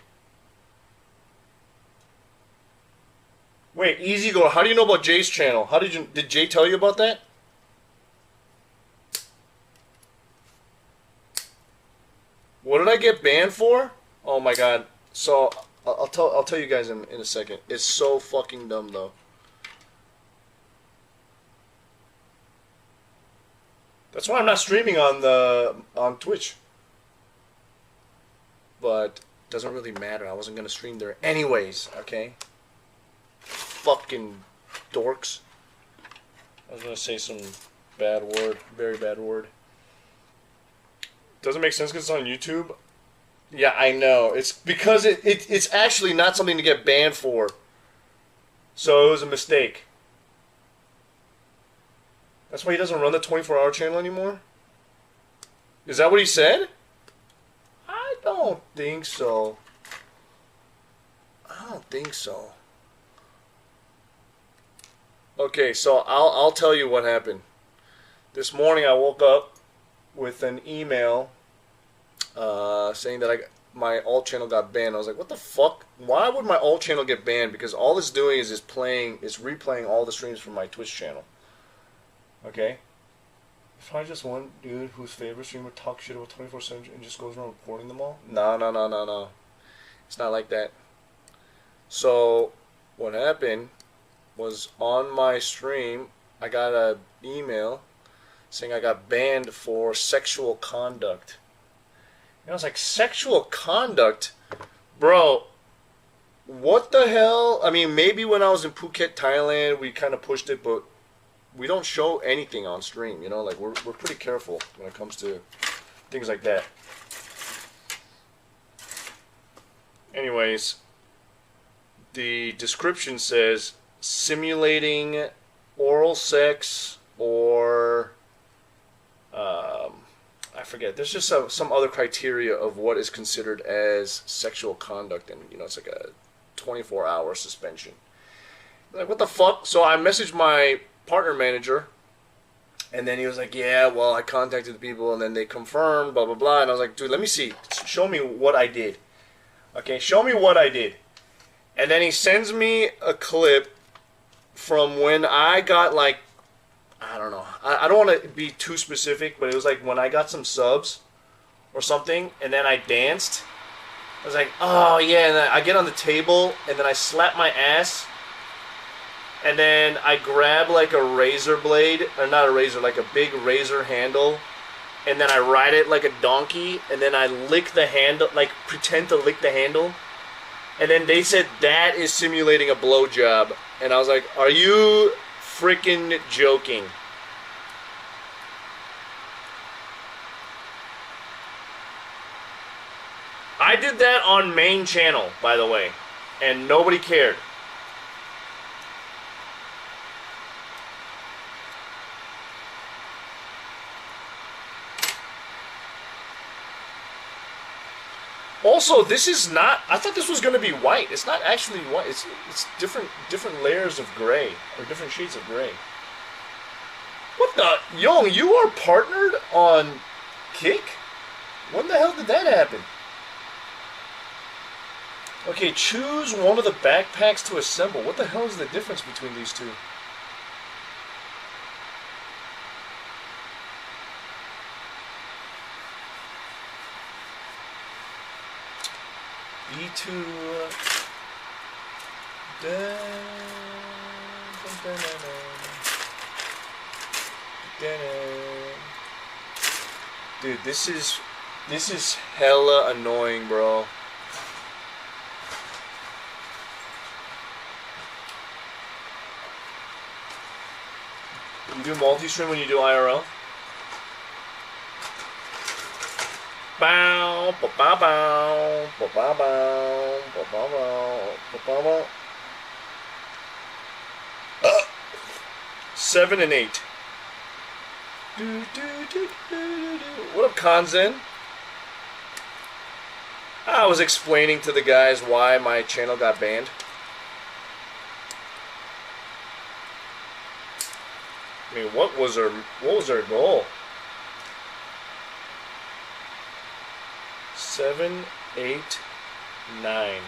Wait, easy go. How do you know about Jay's channel? Did Jay tell you about that? What did I get banned for? Oh my god. So I'll tell you guys in a second. It's so fucking dumb though. That's why I'm not streaming on Twitch. But it doesn't really matter. I wasn't gonna stream there anyways, okay? Fucking dorks. I was gonna say some bad word, very bad word. Doesn't make sense because it's on YouTube. Yeah, I know. It's because it's actually not something to get banned for. So it was a mistake. That's why he doesn't run the 24-hour channel anymore? Is that what he said? I don't think so. I don't think so. Okay, so I'll tell you what happened. This morning I woke up with an email saying that my alt channel got banned. I was like, what the fuck? Why would my alt channel get banned? Because all it's doing is replaying all the streams from my Twitch channel. Okay? It's probably just one dude whose favorite streamer talks shit about 24/7 and just goes around reporting them all. No. It's not like that. So what happened was on my stream, I got an email saying I got banned for sexual conduct. And I was like, sexual conduct? Bro, what the hell? I mean, maybe when I was in Phuket, Thailand, we kind of pushed it, but we don't show anything on stream, you know? Like, we're pretty careful when it comes to things like that. Anyways, the description says simulating oral sex or I forget. There's just some other criteria of what is considered as sexual conduct, and it's like a 24-hour suspension. Like, what the fuck? So I messaged my partner manager, and then he was like, yeah, well, I contacted the people, and then they confirmed, blah blah blah. And I was like, dude, let me see. Show me what I did. Okay, show me what I did. And then he sends me a clip from when I got like, I don't know. I don't want to be too specific, but it was like when I got some subs or something, and then I danced. I was like, oh yeah, and then I get on the table, and then I slap my ass, and then I grab like a razor blade, or not a razor, like a big razor handle, and then I ride it like a donkey, and then I lick the handle, like pretend to lick the handle, and then they said that is simulating a blowjob, and I was like, are you freaking joking? I did that on main channel, by the way, and nobody cared. Also, this is not. I thought this was going to be white. It's not actually white. It's different layers of gray or different shades of gray. What the Young? You are partnered on Kick? When the hell did that happen? Okay, choose one of the backpacks to assemble. What the hell is the difference between these two? B2. Dude, this is hella annoying, bro. You do multi-stream when you do IRL? Bow, ba ba bow, ba ba bow, ba ba bow, ba ba bow. 7 and 8. What up, Kanzen? I was explaining to the guys why my channel got banned. I mean, what was her goal? 7, 8, 9.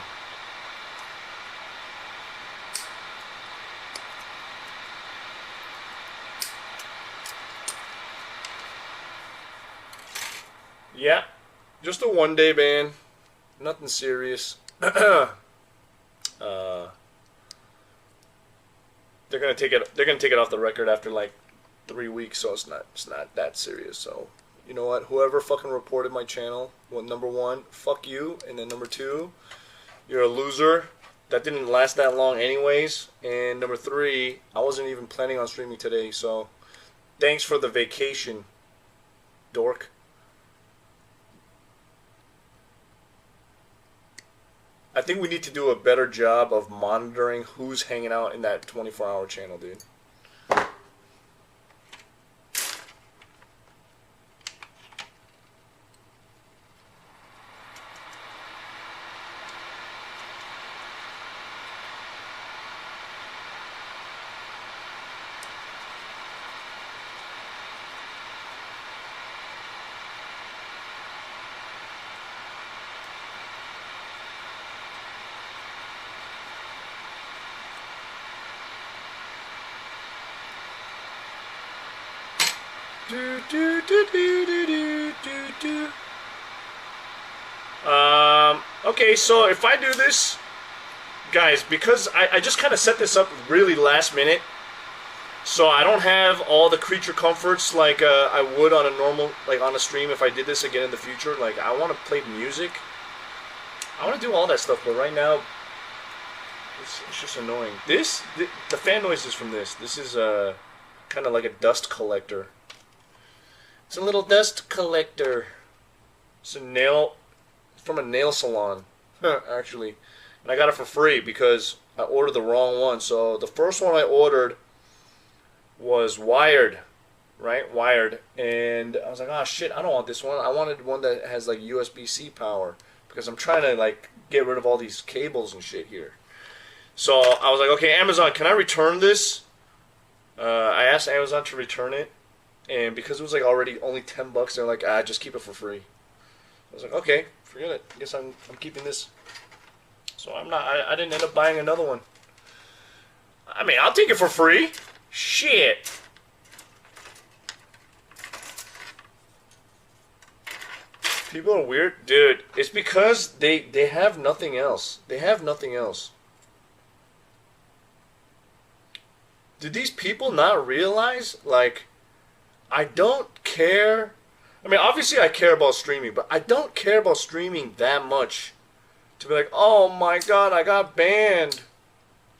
Yeah, just a one-day ban. Nothing serious. They're gonna take it off the record after like 3 weeks, so it's not that serious. So you know what? Whoever fucking reported my channel, well, number one, fuck you, and then number two, you're a loser. That didn't last that long anyways. And number three, I wasn't even planning on streaming today, so thanks for the vacation, dork. I think we need to do a better job of monitoring who's hanging out in that 24-hour channel, dude. Okay, so if I do this, guys, because I just kind of set this up really last minute, so I don't have all the creature comforts like I would on a normal, like on a stream if I did this again in the future. Like, I want to play music. I want to do all that stuff, but right now, it's just annoying. The fan noises from this is kind of like a dust collector. It's a little dust collector. It's from a nail salon, actually. And I got it for free because I ordered the wrong one. So the first one I ordered was wired, right? Wired. And I was like, oh shit, I don't want this one. I wanted one that has like USB-C power because I'm trying to like get rid of all these cables and shit here. So I was like, okay, Amazon, can I return this? I asked Amazon to return it. And because it was like already only $10, they're like, just keep it for free. I was like, okay, forget it. I guess I'm keeping this. So I didn't end up buying another one. I mean, I'll take it for free. Shit. People are weird. Dude, it's because they have nothing else. They have nothing else. Did these people not realize, like, I don't care. I mean, obviously I care about streaming, but I don't care about streaming that much to be like, oh my god, I got banned.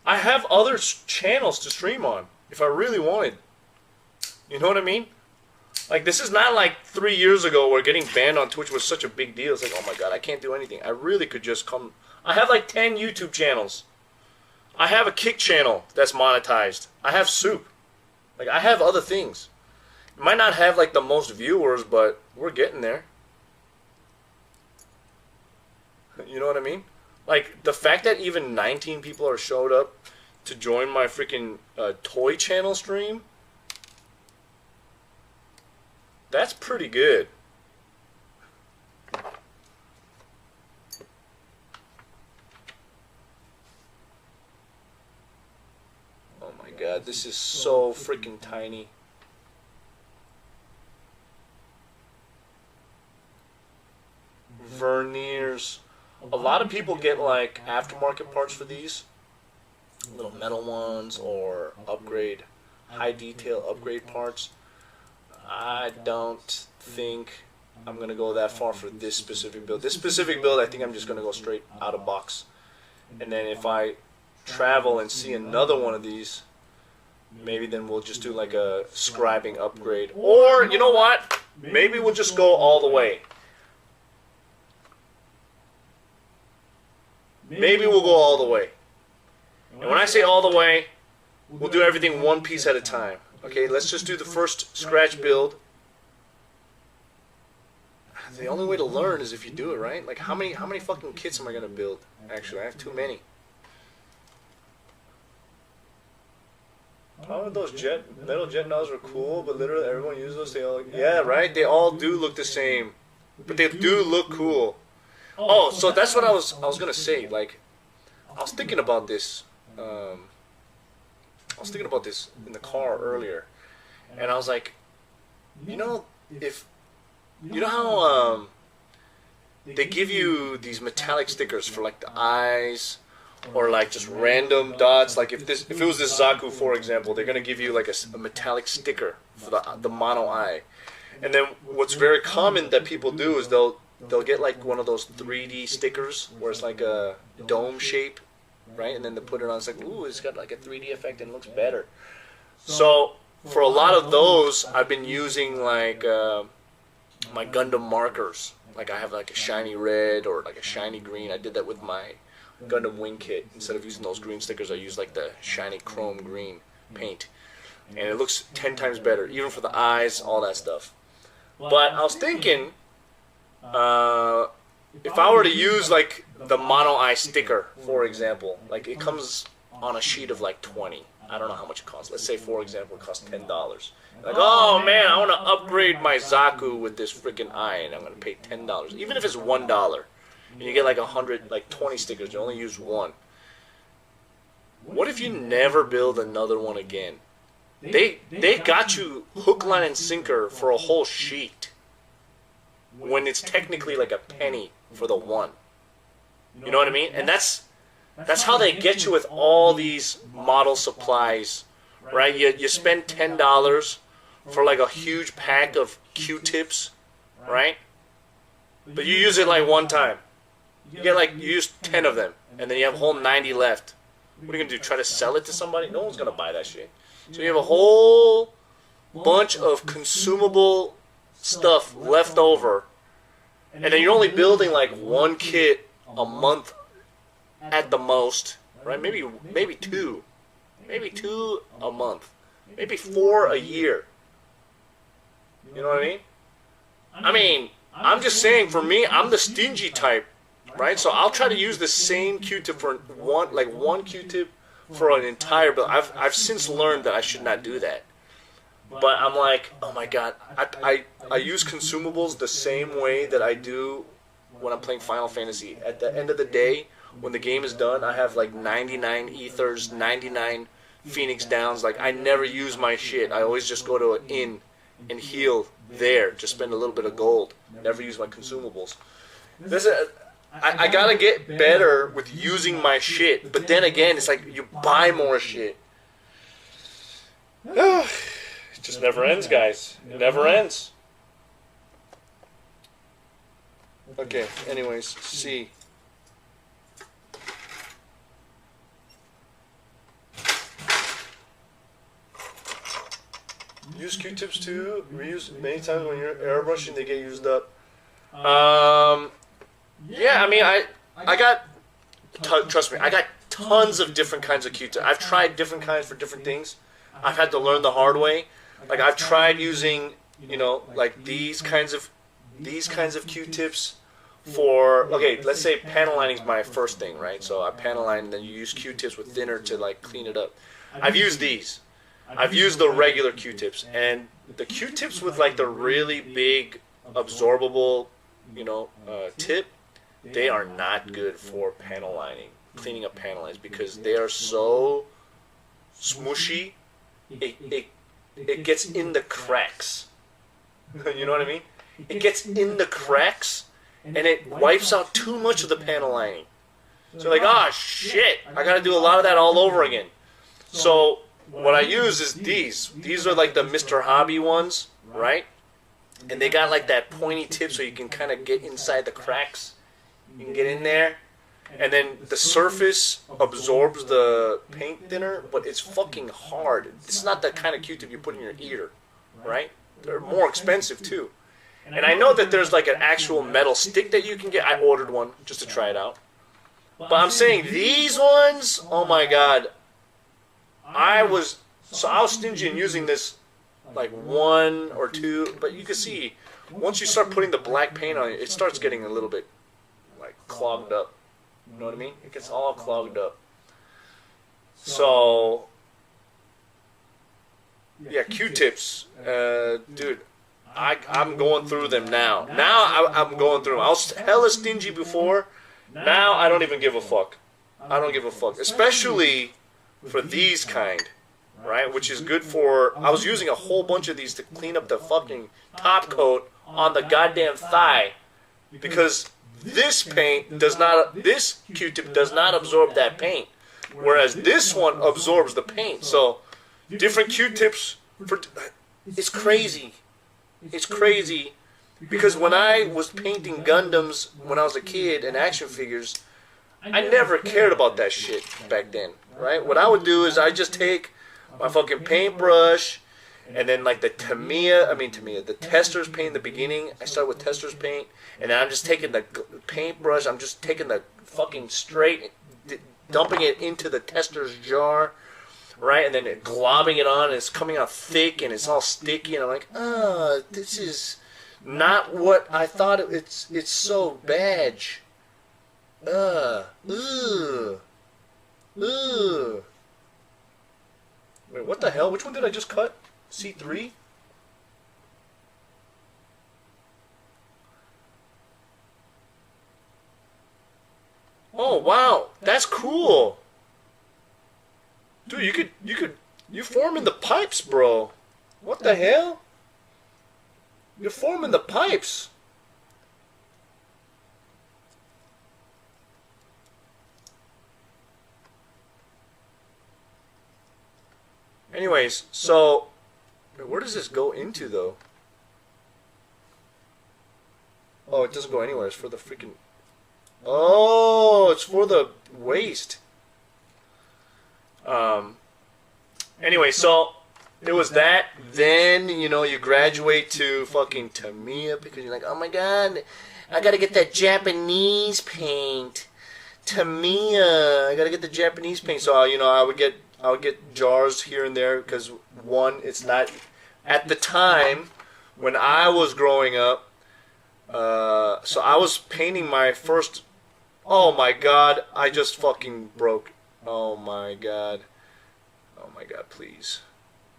I have other channels to stream on if I really wanted. You know what I mean? Like, this is not like 3 years ago where getting banned on Twitch was such a big deal. It's like, oh my god, I can't do anything. I really could just come. I have like 10 YouTube channels. I have a Kick channel that's monetized. I have Soup. Like, I have other things. It might not have like the most viewers, but we're getting there. You know what I mean? Like, the fact that even 19 people are showed up to join my freaking toy channel stream, that's pretty good. Oh my god, this is so freaking tiny. Verniers. A lot of people get like aftermarket parts for these. Little metal ones or upgrade, high detail upgrade parts. I don't think I'm going to go that far for this specific build. This specific build, I think I'm just going to go straight out of box. And then if I travel and see another one of these, maybe then we'll just do like a scribing upgrade. Or, you know what? Maybe we'll just go all the way. Maybe we'll go all the way. And when I say all the way, we'll do everything one piece at a time. Okay, let's just do the first scratch build. The only way to learn is if you do it, right? Like, how many fucking kits am I gonna build? Actually, I have too many. How those metal jet nozzles are cool, but literally everyone uses those. They all, yeah, right. They all do look the same, but they do look cool. Oh, so that's what I was gonna say. Like, I was thinking about this. I was thinking about this in the car earlier, and I was like, you know, if you know how they give you these metallic stickers for like the eyes, or like just random dots. Like if it was this Zaku, for example, they're gonna give you like a metallic sticker for the mono eye, and then what's very common that people do is they'll get like one of those 3D stickers where it's like a dome shape, right? And then they put it on. It's like, ooh, it's got like a 3D effect and it looks better. So for a lot of those, I've been using like my Gundam markers. Like I have like a shiny red or like a shiny green. I did that with my Gundam wing kit. Instead of using those green stickers, I use like the shiny chrome green paint, and it looks 10 times better, even for the eyes, all that stuff. But I was thinking, if I were to use like the mono eye sticker, for example, like it comes on a sheet of like 20. I don't know how much it costs. Let's say, for example, it costs $10. Like, oh man, I want to upgrade my Zaku with this freaking eye, and I'm gonna pay $10, even if it's $1. And you get like 100, like 20 stickers. You only use one. What if you never build another one again? They got you hook, line, and sinker for a whole sheet, when it's technically like a penny for the one. You know what I mean? And that's how they get you with all these model supplies, right? You spend $10 for like a huge pack of Q-tips, right? But you use it like one time. You use 10 of them, and then you have a whole 90 left. What are you gonna do? Try to sell it to somebody? No one's gonna buy that shit. So you have a whole bunch of consumable stuff left over, and then you're only building like one kit a month at the most, right? Maybe two a month, maybe 4 a year. You know what I mean? I'm just saying, for me, I'm the stingy type, right? So I'll try to use the same Q-tip for one Q-tip for an entire build. I've since learned that I should not do that. But I'm like, oh my god, I use consumables the same way that I do when I'm playing Final Fantasy. At the end of the day, when the game is done, I have like 99 ethers, 99 Phoenix Downs. Like, I never use my shit. I always just go to an inn and heal there. Just spend a little bit of gold. Never use my consumables. I gotta get better with using my shit. But then again, it's like you buy more shit. It just never ends, guys. It never ends. Okay, anyways, C. Use Q-tips too. Reuse many times when you're airbrushing, they get used up. Yeah, I mean, I got, trust me, I got tons of different kinds of Q-tips. I've tried different kinds for different things. I've had to learn the hard way. Like, I've tried using, you know, like these kinds of Q-tips for, okay, let's say panel lining is my first thing, right? So I panel line, and then you use Q-tips with thinner to like clean it up. I've used these. I've used the regular Q-tips, and the Q-tips with like the really big absorbable, you know, tip, they are not good for panel lining, cleaning up panel lines, because they are so smooshy. It gets in the cracks. You know what I mean? It gets in the cracks, and it wipes out too much of the panel lining. So like, ah, shit, I gotta do a lot of that all over again. So what I use is these. These are like the Mr. Hobby ones, right? And they got like that pointy tip so you can kind of get inside the cracks. You can get in there. And then the surface absorbs the paint thinner, but it's fucking hard. It's not the kind of Q-tip you put in your ear, right? They're more expensive too. And I know that there's like an actual metal stick that you can get. I ordered one just to try it out. But I'm saying these ones, oh my god. I was stingy in using this like one or two, but you can see once you start putting the black paint on it, it starts getting a little bit like clogged up. You know what I mean? It gets all clogged up. So yeah, Q-tips, dude. I'm going through them now. I'm going through them. I was hella stingy before. Now I don't even give a fuck. I don't give a fuck, especially for these kind, right? Which is good for. I was using a whole bunch of these to clean up the fucking top coat on the goddamn thigh, because this paint does not. This Q-tip does not absorb that paint, whereas this one absorbs the paint. So different Q-tips for. It's crazy. It's crazy, because when I was painting Gundams when I was a kid and action figures, I never cared about that shit back then, right? What I would do is I just take my fucking paintbrush, and then like the the Tester's paint in the beginning. I start with Tester's paint, and then I'm just taking the paintbrush, I'm just taking the fucking straight, dumping it into the Tester's jar, right, and then globbing it on, and it's coming out thick, and it's all sticky, and I'm like, this is not what I thought. It's so bad. Wait, what the hell? Which one did I just cut? C3? Oh wow, that's cool. Dude, you're forming the pipes, bro. What the hell? You're forming the pipes. Anyways, so where does this go into though? Oh, it doesn't go anywhere. It's for the freaking. Oh, it's for the waste. Anyway, so it was that. Then, you know, you graduate to fucking Tamiya, because you're like, oh my god, I gotta get that Japanese paint. Tamiya, I gotta get the Japanese paint. So, you know, I would get jars here and there, because one, it's not, at the time when I was growing up, so I was painting my first, oh my god, I just fucking broke. Oh my god. Oh my god, please.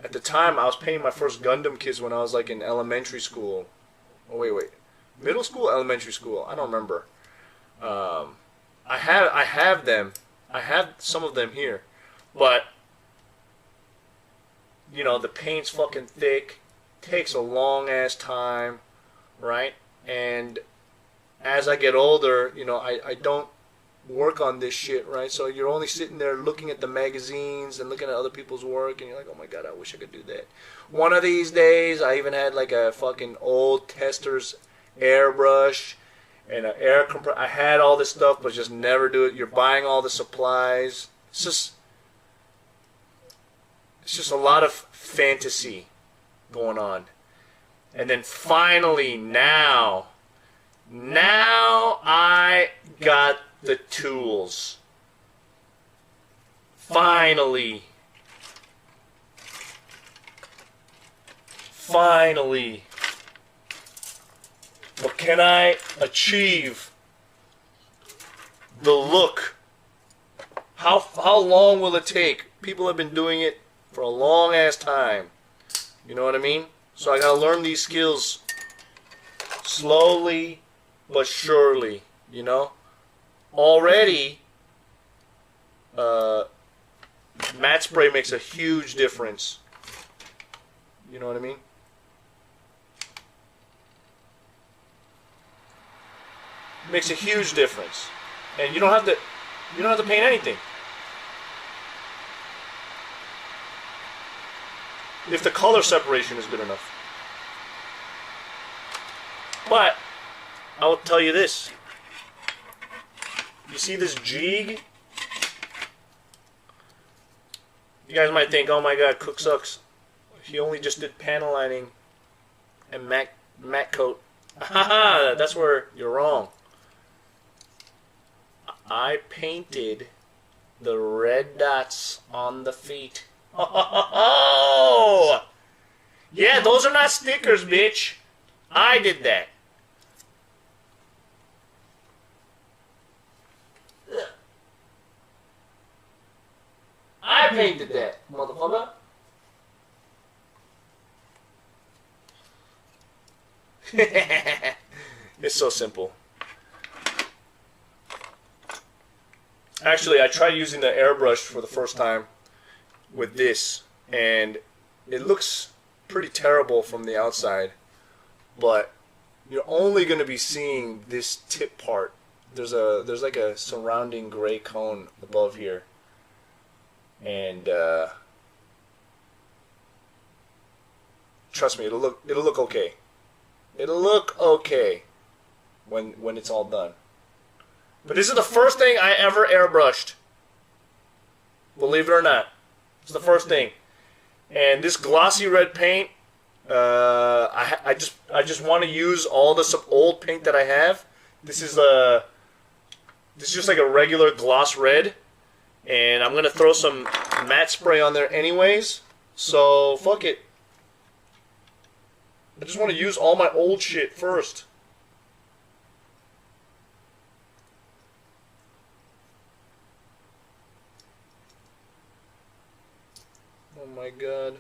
At the time, I was painting my first Gundam kits when I was like in elementary school. Oh, wait. middle school, elementary school. I don't remember. I have them. I have some of them here, but you know the paint's fucking thick. Takes a long ass time, right? And as I get older, you know, I don't work on this shit, right? So you're only sitting there looking at the magazines and looking at other people's work, and you're like, oh my god, I wish I could do that. One of these days, I even had like a fucking old tester's airbrush and an air compressor. I had all this stuff, but just never do it. You're buying all the supplies. It's just a lot of fantasy going on. And then finally now I got the tools. Finally. But can I achieve the look? How long will it take? People have been doing it for a long ass time. You know what I mean? So I gotta learn these skills slowly but surely, you know? Already, matte spray makes a huge difference. You know what I mean? Makes a huge difference. And you don't have to paint anything. If the color separation is good enough. But I will tell you this. You see this jig? You guys might think, oh my god, CookSux. He only just did panel lining and matte coat. Haha, that's where you're wrong. I painted the red dots on the feet. Oh! Yeah, those are not stickers, bitch. I did that. I painted that, motherfucker. It's so simple. Actually, I tried using the airbrush for the first time with this, and it looks pretty terrible from the outside, but you're only going to be seeing this tip part. There's like a surrounding gray cone above here, and trust me, it'll look okay. It'll look okay when it's all done. But this is the first thing I ever airbrushed. Believe it or not. It's the first thing. And this glossy red paint, I just want to use all this old paint that I have. This is just like a regular gloss red, and I'm gonna throw some matte spray on there anyways. So fuck it. I just want to use all my old shit first. Oh my god.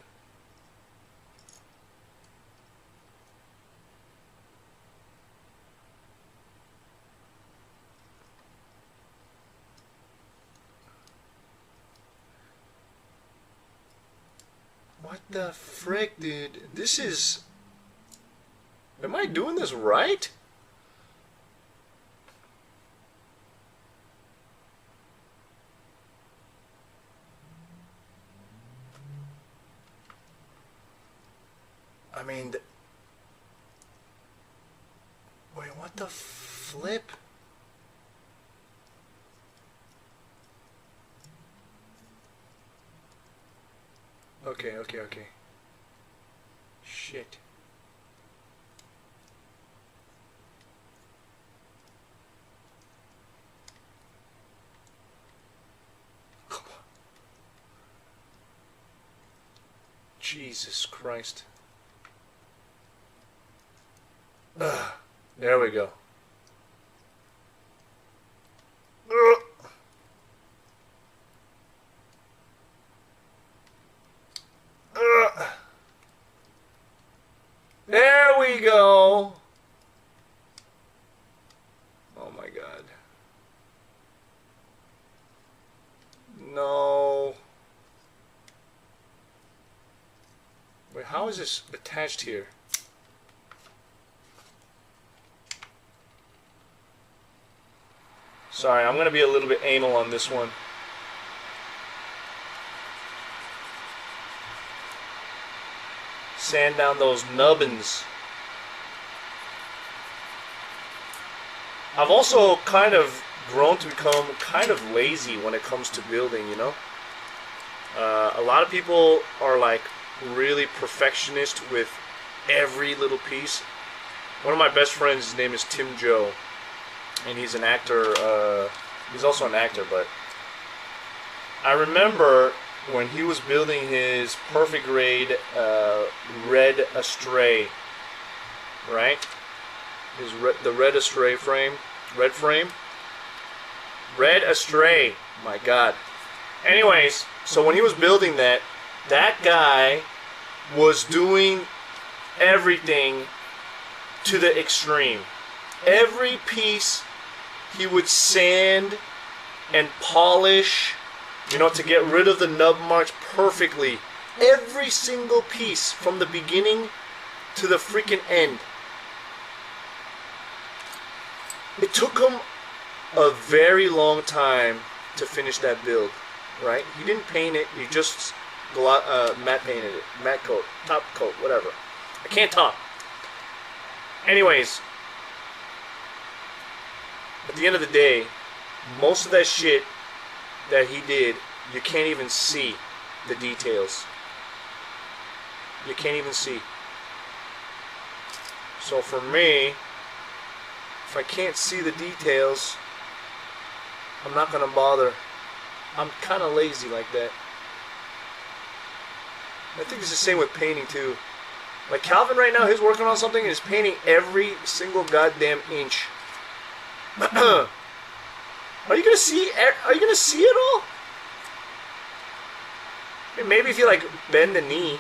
What the frick, dude? This is... Am I doing this right? I mean... Wait, what the flip? Okay. Shit. Come on. Jesus Christ. There we go. There we go. is this attached here? Sorry, I'm gonna be a little bit anal on this one. Sand down those nubbins. I've also kind of grown to become kind of lazy when it comes to building, you know? A lot of people are like really perfectionist with every little piece. One of my best friends, his name is Tim Joe, and he's an actor. He's also an actor, but I remember when he was building his perfect grade red Astray, right? The red Astray frame, red Astray. My God. Anyways, so when he was building that, that guy was doing everything to the extreme. Every piece he would sand and polish, you know, to get rid of the nub marks perfectly. Every single piece from the beginning to the freaking end. It took him a very long time to finish that build, right? He didn't paint it, he just matte painted it. Matte coat, top coat, whatever. I can't talk. Anyways, at the end of the day, most of that shit that he did, you can't even see the details. You can't even see. So for me, if I can't see the details, I'm not gonna bother. I'm kind of lazy like that. I think it's the same with painting too. Like Calvin right now, he's working on something and is painting every single goddamn inch. Are you gonna see? Are you gonna see it all? I mean, maybe if you like bend the knee.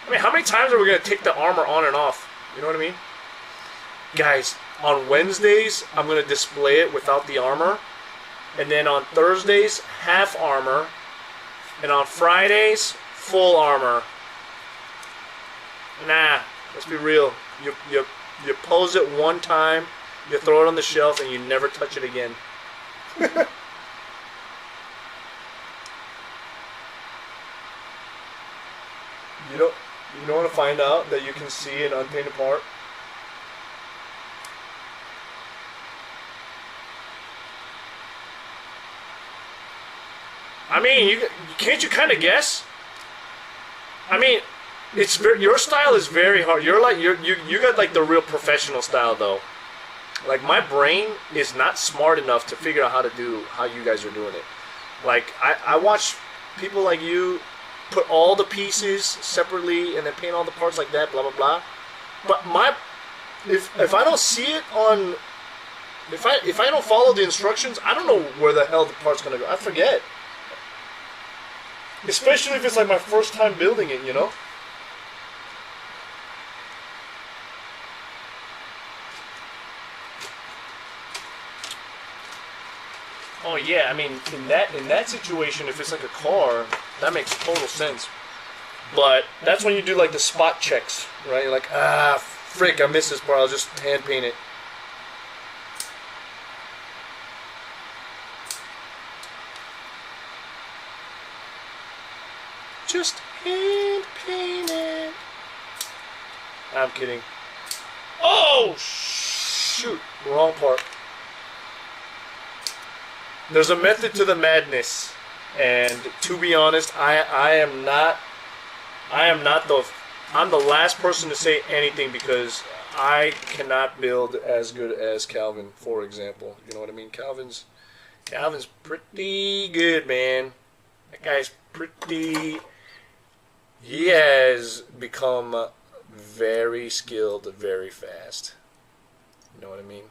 I mean, how many times are we gonna take the armor on and off? You know what I mean? Guys, on Wednesdays, I'm gonna display it without the armor. And then on Thursdays, half armor. And on Fridays, full armor. Nah, let's be real. You pose it one time, you throw it on the shelf, and you never touch it again. You don't want to find out that you can see an unpainted part? I mean, can't you kind of guess? I mean, your style is very hard. You got like the real professional style though. Like my brain is not smart enough to figure out how to do how you guys are doing it. Like I watch people like you put all the pieces separately and then paint all the parts like that, blah blah blah. But if I don't see it on, if I don't follow the instructions, I don't know where the hell the part's gonna go. I forget. Especially if it's like my first time building it, you know? Oh yeah, I mean in that situation, if it's like a car, that makes total sense. But that's when you do like the spot checks, right? You're like, ah, frick, I missed this part. I'll just hand paint it. Just hand paint it. I'm kidding. Oh shoot, wrong part. There's a method to the madness, and to be honest, I'm the last person to say anything because I cannot build as good as Calvin, for example. You know what I mean? Calvin's pretty good, man. That guy's pretty. He has become very skilled very fast. You know what I mean?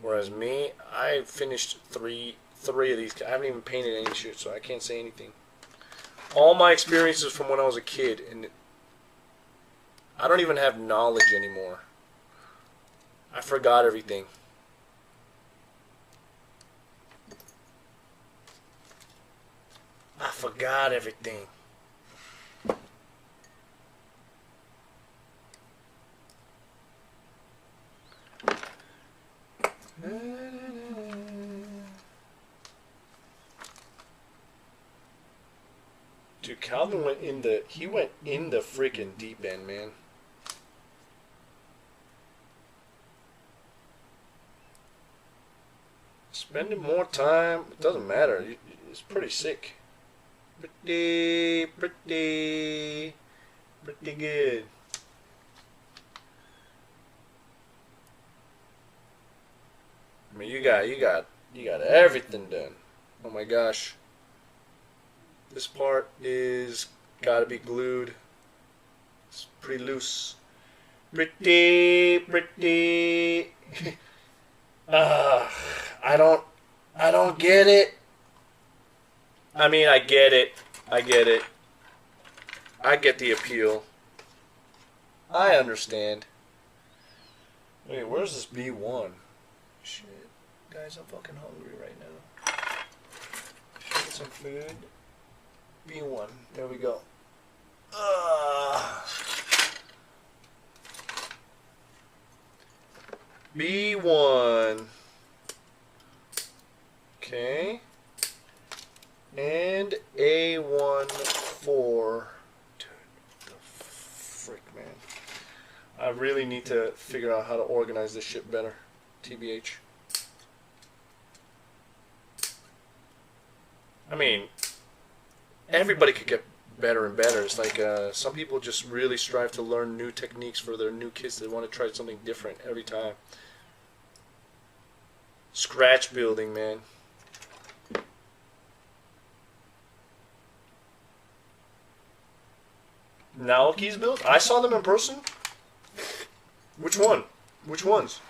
Whereas me, I finished three of these. I haven't even painted any shit, so I can't say anything. All my experiences from when I was a kid, and I don't even have knowledge anymore. I forgot everything. forgot everything. Dude, Calvin went in the freaking deep end, man. Spending more time, it doesn't matter. It's pretty sick. Pretty good. I mean, you got everything done. Oh my gosh. This part is gotta be glued. It's pretty loose. Pretty. I don't get it. I mean, I get it. I get the appeal. I understand. Wait, where's this B1? Shit. Guys, I'm fucking hungry right now. Get some food. B1. There we go. B1. Okay. And A14. Dude, the frick, man. I really need to figure out how to organize this shit better. TBH. I mean, everybody could get better and better. It's like some people just really strive to learn new techniques for their new kids. They want to try something different every time. Scratch building, man. Naoki's build? I saw them in person. Which one? Which ones?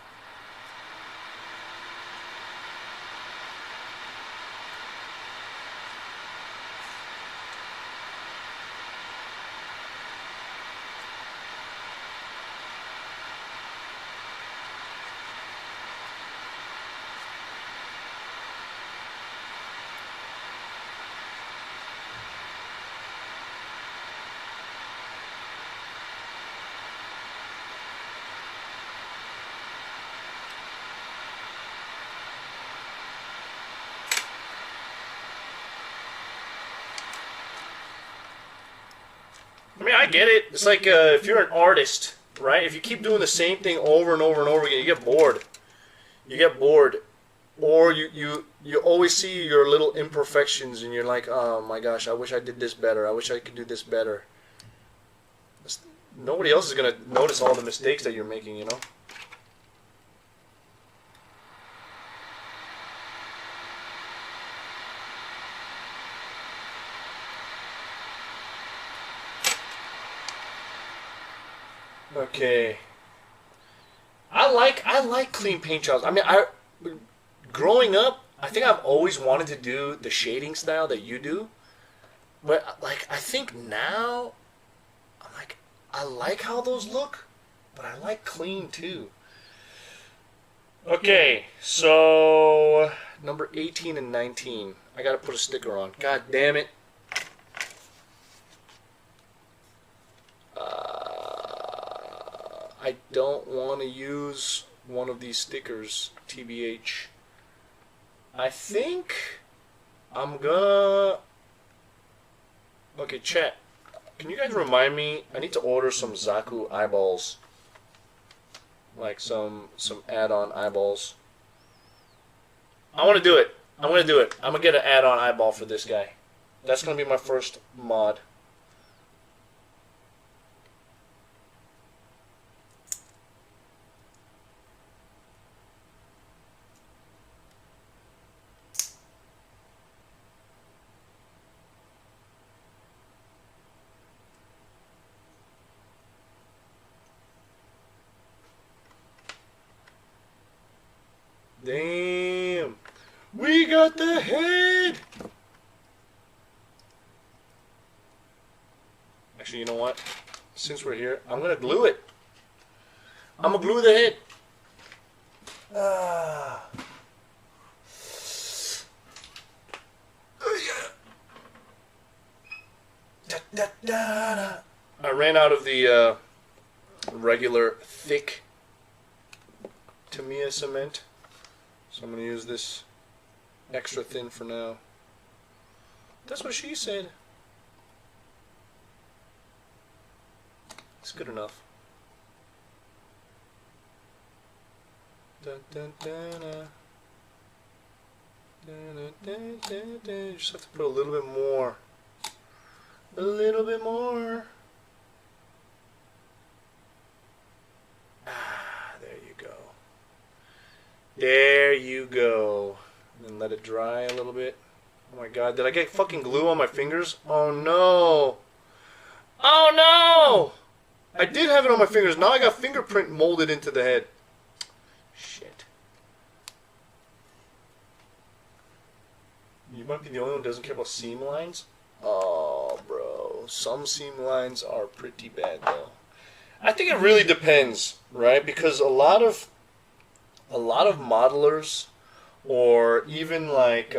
I mean, I get it. It's like if you're an artist, right? If you keep doing the same thing over and over and over again, you get bored. You get bored. Or you always see your little imperfections and you're like, oh my gosh, I wish I did this better. I wish I could do this better. Nobody else is going to notice all the mistakes that you're making, you know? Okay. I like clean paint jobs. I mean, growing up, I think I've always wanted to do the shading style that you do. But like I think now I'm like I like how those look, but I like clean too. Okay, so number 18 and 19. I got to put a sticker on. God damn it. I don't want to use one of these stickers, TBH. I think I'm gonna... Okay, chat. Can you guys remind me? I need to order some Zaku eyeballs. Like some add-on eyeballs. I want to do it. I'm going to do it. I'm going to get an add-on eyeball for this guy. That's going to be my first mod. Damn. We got the head. Actually, you know what? Since we're here, I'm going to glue it. I'm going to glue the head. I ran out of the regular thick Tamiya cement, so I'm going to use this extra thin for now. That's what she said. It's good enough. You just have to put a little bit more. A little bit more. Ah, there you go. There you go. And then let it dry a little bit. Oh my god, did I get fucking glue on my fingers? Oh no. Oh no! I did have it on my fingers. Now I got fingerprint molded into the head. Shit. You might be the only one who doesn't care about seam lines. Oh, bro. Some seam lines are pretty bad, though. I think it really depends, right? Because a lot of modelers, or even like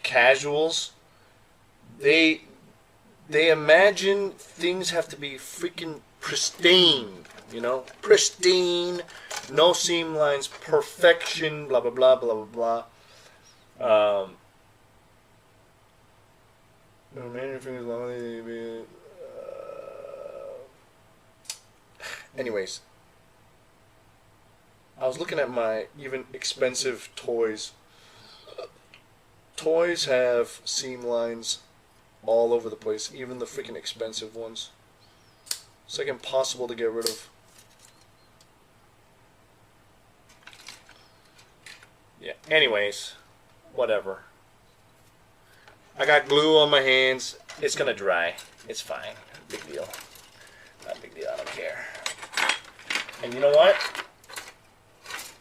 casuals, they imagine things have to be freaking pristine, you know, pristine, no seam lines, perfection, blah blah blah blah blah blah. No man, your fingers long. Anyways, I was looking at my even expensive toys. Toys have seam lines all over the place, even the freaking expensive ones. It's like impossible to get rid of. Yeah, anyways, whatever. I got glue on my hands. It's gonna dry. It's fine. Big deal. Not a big deal. I don't care. And you know what?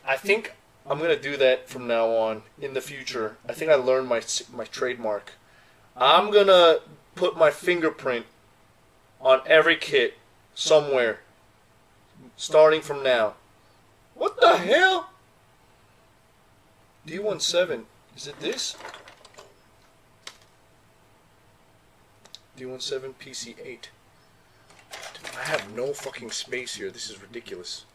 I think I'm gonna do that from now on in the future. I think I learned my trademark. I'm gonna put my fingerprint on every kit somewhere, starting from now. What the hell? D17. Is it this? D17 PC8. Dude, I have no fucking space here. This is ridiculous.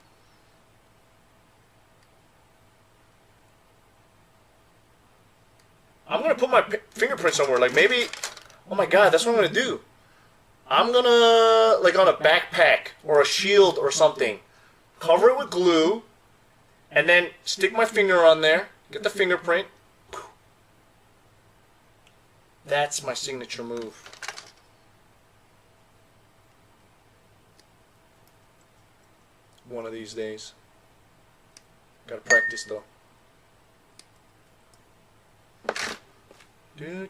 I'm gonna put my fingerprint somewhere. Like maybe, oh my god, that's what I'm gonna do. I'm gonna, like on a backpack or a shield or something, cover it with glue, and then stick my finger on there, get the fingerprint. That's my signature move. One of these days. Gotta practice though. The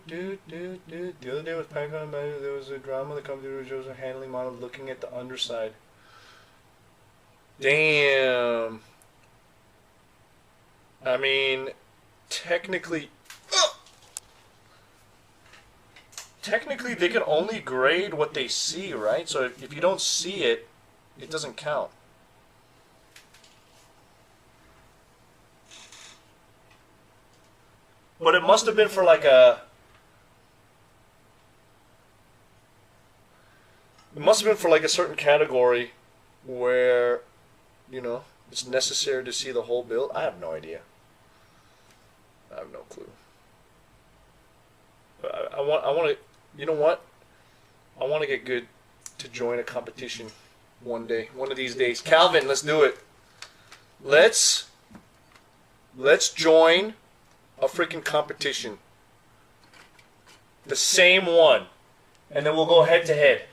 other day was packed on, there was a drama. The company shows a handling model looking at the underside. Damn. I mean, technically they can only grade what they see, right? So if you don't see it, it doesn't count. But it must have been for like a... It must have been for like a certain category where, you know, it's necessary to see the whole build. I have no idea. I have no clue. But I want to, you know what? I want to get good to join a competition one day. One of these days. Calvin, let's do it. Let's join a freaking competition. The same one. And then we'll go head to head.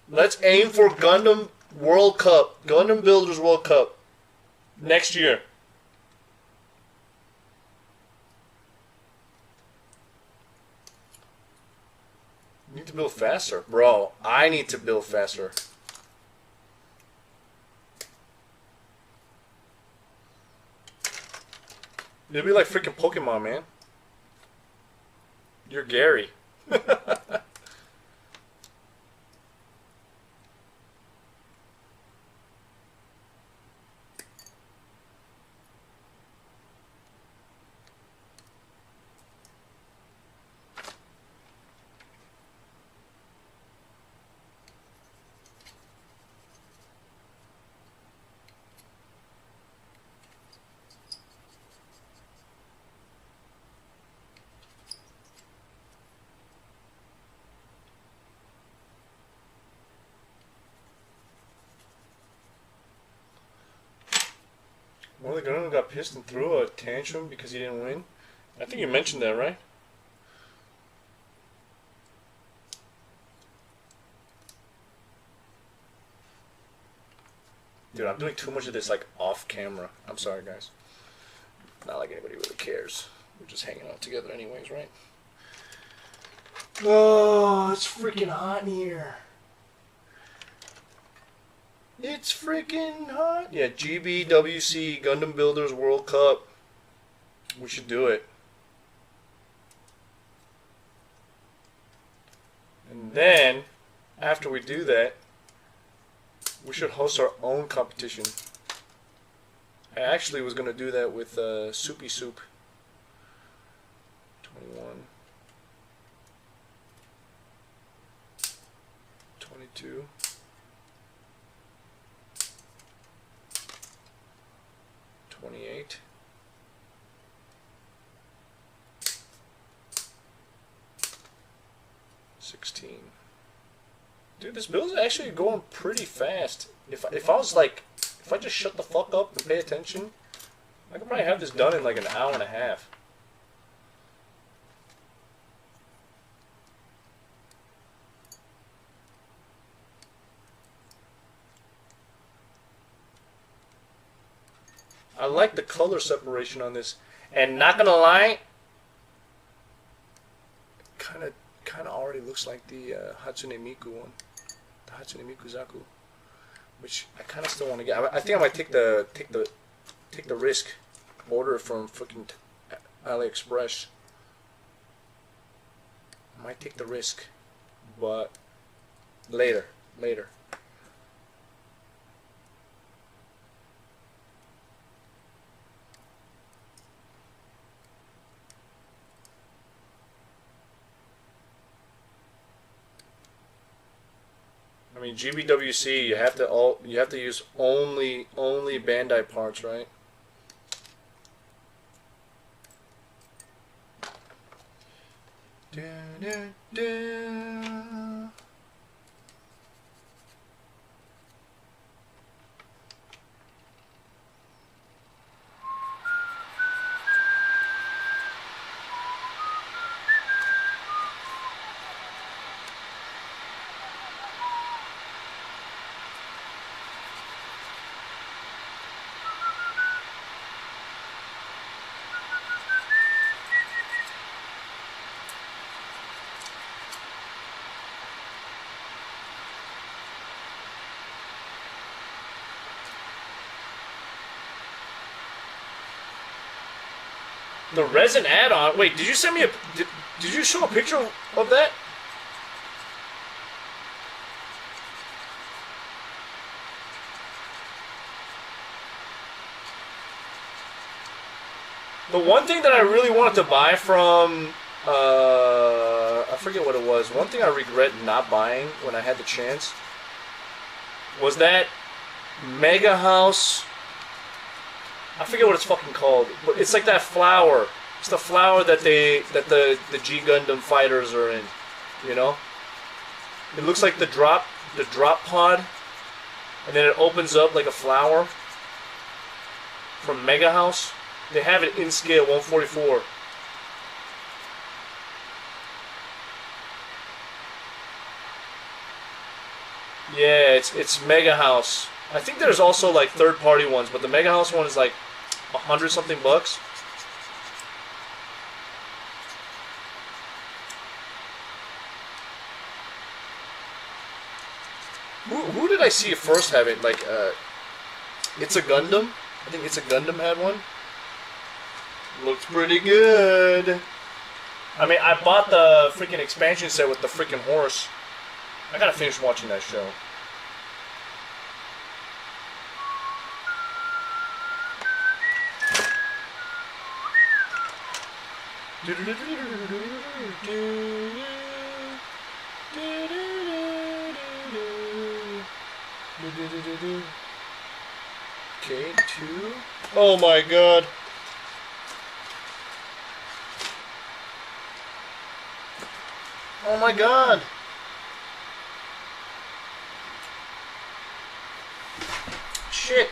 Let's aim for Gundam World Cup. Gundam Builders World Cup. Next year. You need to build faster. Bro, I need to build faster. It'll be like freaking Pokemon, man. You're Gary. One of the Gundam got pissed and threw a tantrum because he didn't win. I think you mentioned that, right? Dude, I'm doing too much of this like off camera. I'm sorry, guys. Not like anybody really cares. We're just hanging out together anyways, right? Oh, it's freaking hot in here. It's freaking hot. Yeah, GBWC, Gundam Builders World Cup. We should do it. And then, after we do that, we should host our own competition. I actually was going to do that with Soupy Soup. 21. 22. 28. 16. Dude, this build's actually going pretty fast. If I was like, if I just shut the fuck up and pay attention, I could probably have this done in like an hour and a half. I like the color separation on this, and not gonna lie, kind of already looks like the Hatsune Miku one, the Hatsune Miku Zaku, which I kind of still want to get. I think I might take the risk, order it from fucking AliExpress. I might take the risk, but later. I mean, GBWC, you have to use only Bandai parts, right? The resin add-on. Wait, did you send me a? Did you show a picture of that? The one thing that I really wanted to buy from, I forget what it was. One thing I regret not buying when I had the chance was that Mega House. I forget what it's fucking called, but it's like that flower. It's the flower that the G Gundam fighters are in, you know. It looks like the drop pod, and then it opens up like a flower. From Mega House, they have it in scale 144. Yeah, it's Mega House. I think there's also like third-party ones, but the Mega House one is like $100-something bucks. Who did I see first have it? Like, It's a Gundam. I think It's a Gundam had one. Looks pretty good. I mean, I bought the freaking expansion set with the freaking horse. I gotta finish watching that show. K2. Oh my god. Oh my god. Shit.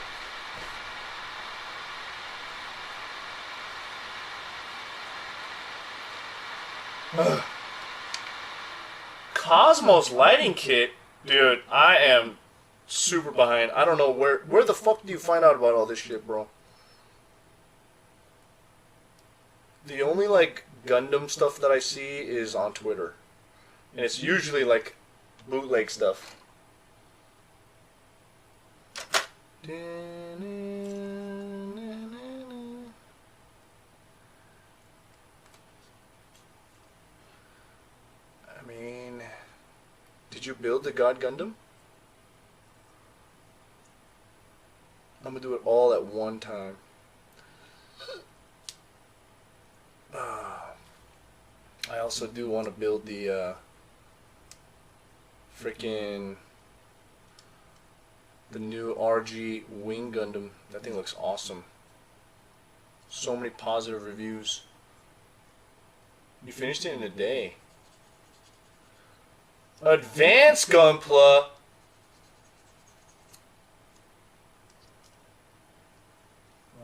Cosmos lighting kit? Dude, I am super behind. I don't know where the fuck do you find out about all this shit, bro? The only, like, Gundam stuff that I see is on Twitter. And it's usually, like, bootleg stuff. I mean, did you build the God Gundam? I'm gonna do it all at one time. I also do want to build the freaking the new RG Wing Gundam. That thing looks awesome. So many positive reviews. You finished it in a day. Advanced Gunpla.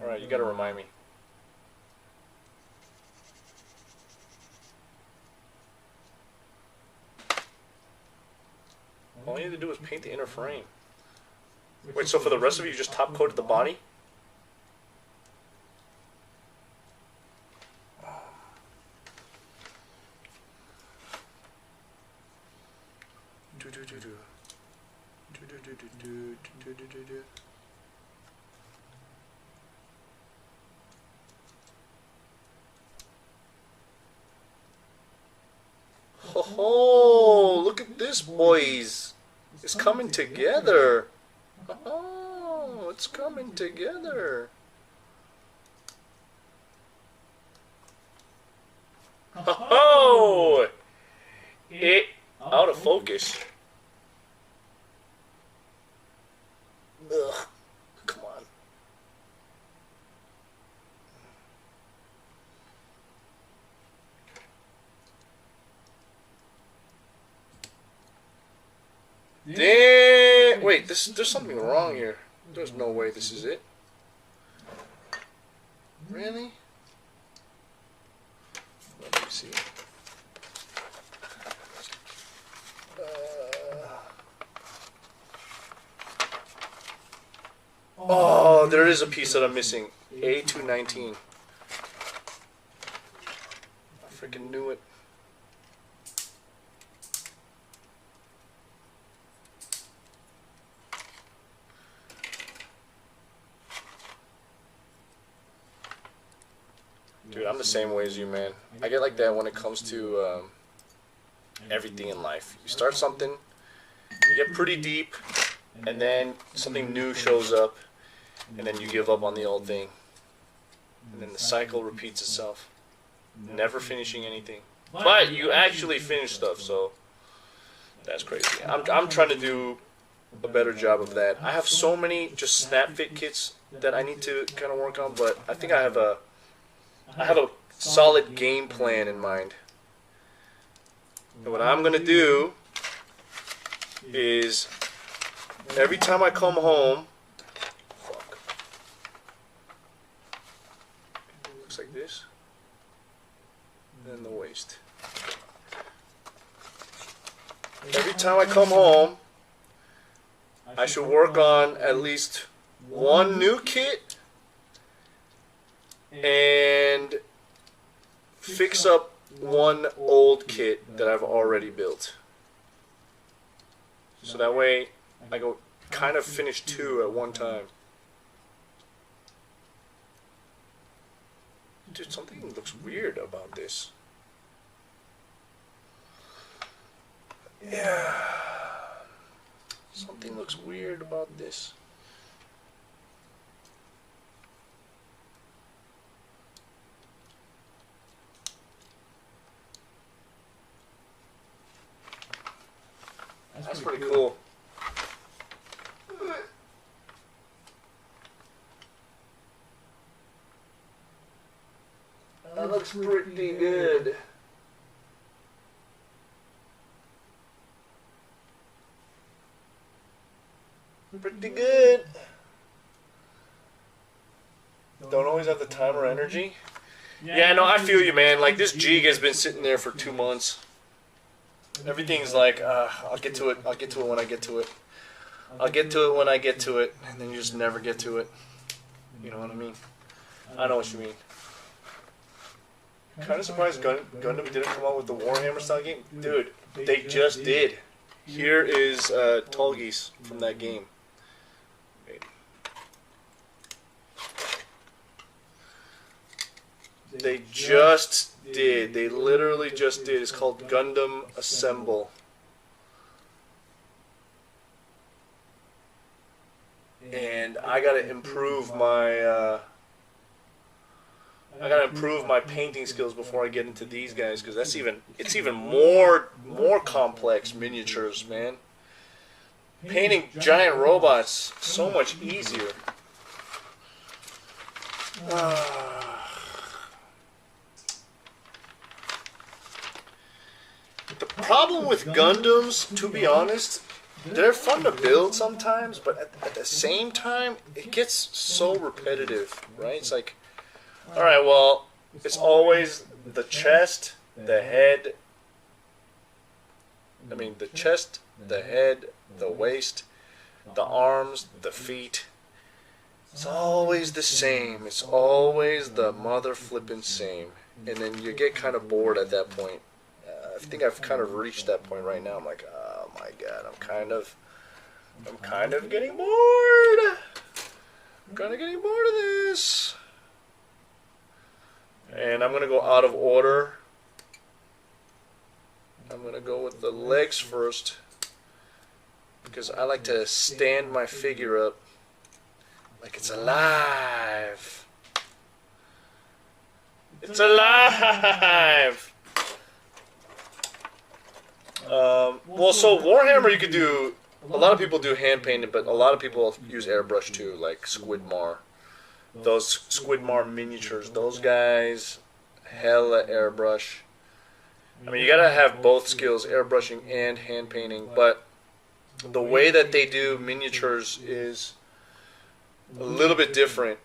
Alright, you gotta remind me. All you had to do was paint the inner frame. Wait, so for the rest of you, you just top coated the body? Oh, look at this, boys. It's coming together. Oh, it's coming together. Oh, it out of focus. Ugh, come on. Damn! Wait, there's something wrong here. There's no way this is it. Really? Let me see. Oh, there is a piece that I'm missing. A219. I freaking knew it. Dude, I'm the same way as you, man. I get like that when it comes to everything in life. You start something, you get pretty deep, and then something new shows up, and then you give up on the old thing. And then the cycle repeats itself. Never finishing anything. But you actually finish stuff, so that's crazy. I'm trying to do a better job of that. I have so many just snap fit kits that I need to kind of work on, but I think I have a solid game plan in mind. And what I'm gonna do is every time I come home, it looks like this, and then the waist. Every time I come home, I should work on at least one new kit and fix up one old kit that I've already built. So that way I go kind of finish two at one time. Dude, something looks weird about this. Yeah. Something looks weird about this. That's pretty cool. That looks pretty good. Pretty good. Don't always have the time or energy. Yeah, no, I feel you, man. Like, this jig has been sitting there for 2 months. Everything's like, I'll get to it. I'll get to it when I get to it. I'll get to it when I get to it. And then you just never get to it. You know what I mean? I know what you mean. Kind of surprised Gundam didn't come out with the Warhammer style game. Dude, they just did. Here is Tall Geese from that game. They just did. They literally just did. It's called Gundam Assemble. And I gotta improve my painting skills before I get into these guys, because it's even more complex miniatures, man. Painting giant robots so much easier. The problem with Gundams, to be honest, they're fun to build sometimes, but at the same time, it gets so repetitive, right? It's like, alright, well, it's always the chest, the head, the chest, the head, the waist, the arms, the feet. It's always the same. It's always the mother flippin' same. And then you get kind of bored at that point. I think I've kind of reached that point right now. I'm like, oh my god, I'm kind of getting bored. I'm kind of getting bored of this. And I'm gonna go out of order. I'm gonna go with the legs first, because I like to stand my figure up like it's alive. It's alive. Well, so Warhammer, you could do. A lot of people do hand painted, but a lot of people use airbrush too, like Squidmar. Those Squidmar miniatures, those guys, hella airbrush. I mean, you gotta have both skills, airbrushing and hand painting, but the way that they do miniatures is a little bit different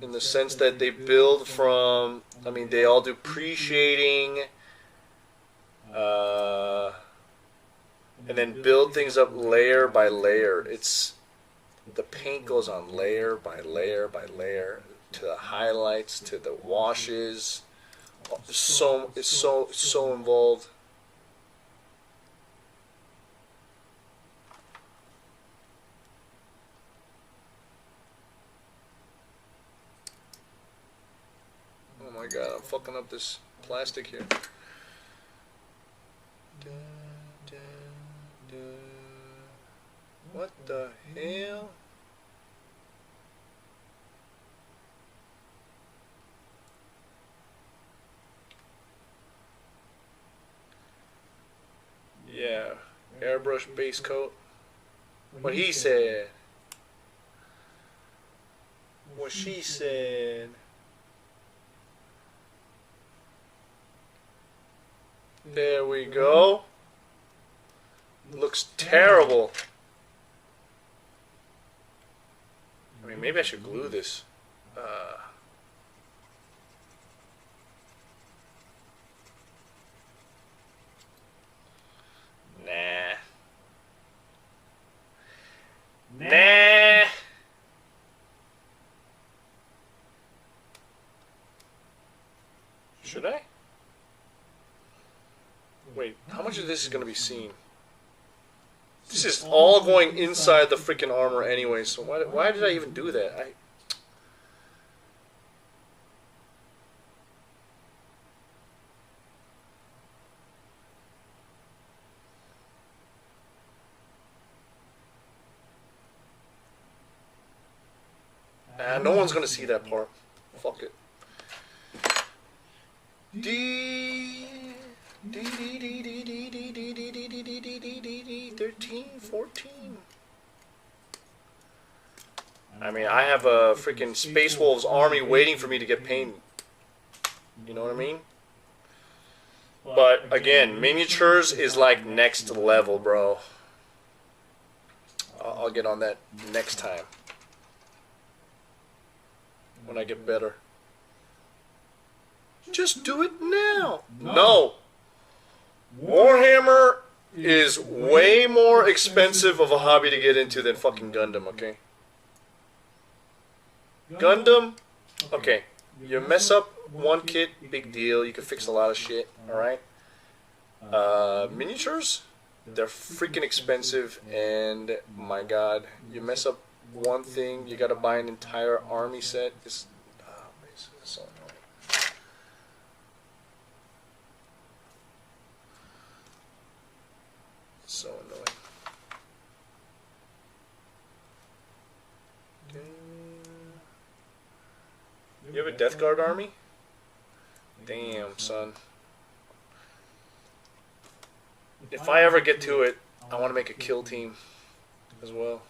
in the sense that they build from, they all do pre-shading, and then build things up layer by layer. The paint goes on layer by layer by layer, to the highlights, to the washes. It's so involved. Oh my god, I'm fucking up this plastic here. What the hell? Yeah, airbrush base coat. What he said. What she said. There we go. Looks terrible. Maybe I should glue this. Nah. Should I? Wait, how much of this is going to be seen? This is all going inside the freaking armor anyway, so why did I even do that? No one's gonna see that part. Fuck it. 13, 14. I have a freaking Space Wolves army waiting for me to get painted. You know what I mean? But again, miniatures is like next level, bro. I'll get on that next time. When I get better. Just do it now. No. Warhammer is way more expensive of a hobby to get into than fucking Gundam, okay? Gundam, okay. You mess up one kit, big deal. You can fix a lot of shit, alright? Miniatures, they're freaking expensive, and my god, you mess up one thing, you gotta buy an entire army set. It's so annoying. So annoying. You have a Death Guard army? Damn, son. If I ever get to it, I want to make a kill team as well.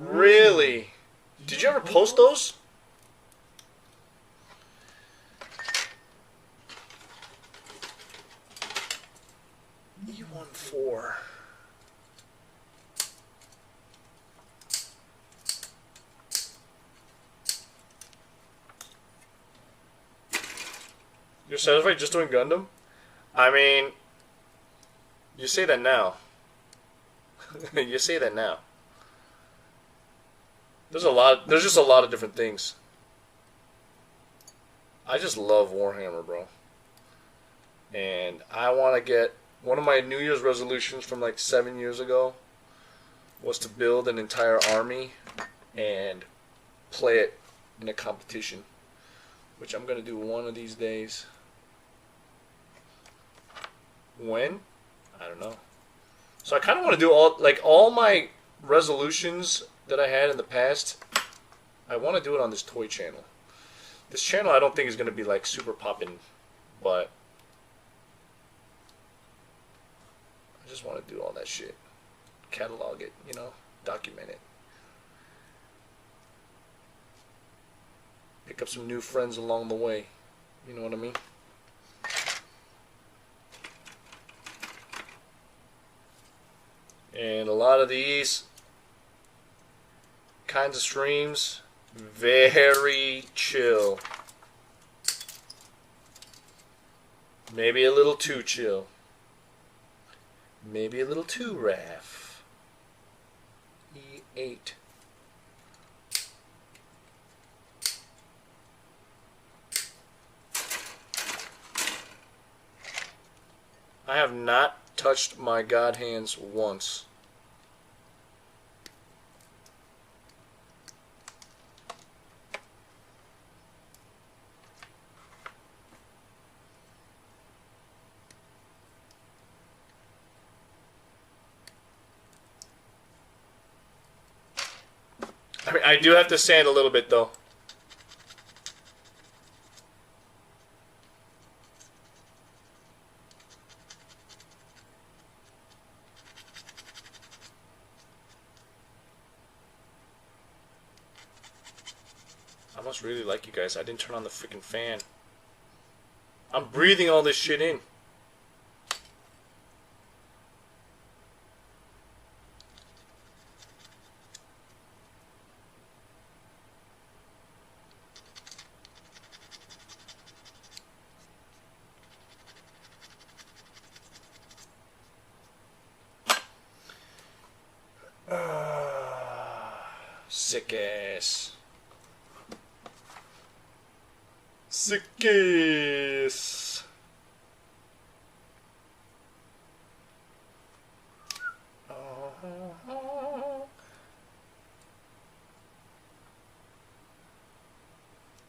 Really? Did you ever post those? E14. You're satisfied just doing Gundam? I mean, you say that now. You say that now. There's just a lot of different things. I just love Warhammer, bro. And I want to get, one of my New Year's resolutions from like 7 years ago was to build an entire army and play it in a competition, which I'm going to do one of these days. When? I don't know. So I kind of want to do all my resolutions that I had in the past. I want to do it on this toy channel. This channel I don't think is going to be like super poppin', but I just want to do all that shit. Catalog it, you know, document it. Pick up some new friends along the way. You know what I mean? And a lot of these kinds of streams, very chill. Maybe a little too chill. Maybe a little too RAF. E8. I have not touched my god hands once. I mean, I do have to sand a little bit though. I must really like you guys. I didn't turn on the freaking fan. I'm breathing all this shit in. Sick ass. Sick ass.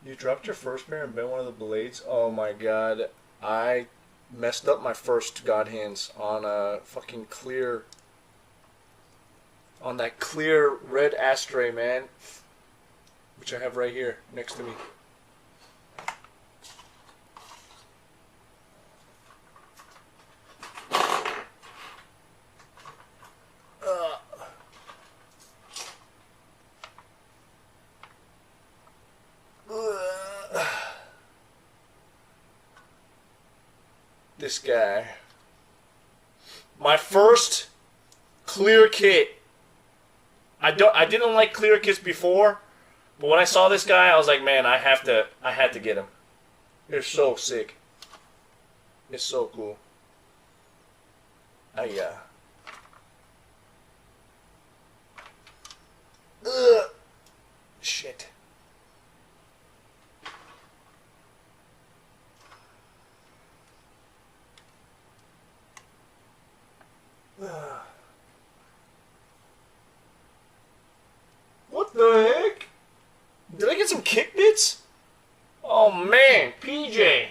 You dropped your first pair and bent one of the blades? Oh my god. I messed up my first god hands on a fucking clear, on that clear red ashtray, man, which I have right here next to me. This guy. My first clear kit I didn't like clear kits before, but when I saw this guy, I was like, man, I had to get him. They're so sick. It's so cool. Yeah. Ugh. Shit. What the heck? Did I get some kick bits? Oh man, PJ.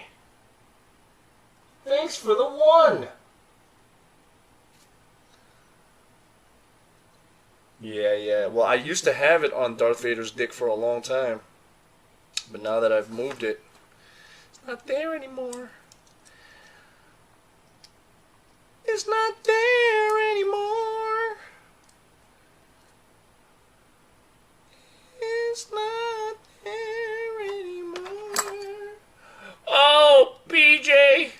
Thanks for the one. Yeah. Well, I used to have it on Darth Vader's dick for a long time. But now that I've moved it, it's not there anymore. It's not there anymore. It's not there anymore. Oh, PJ.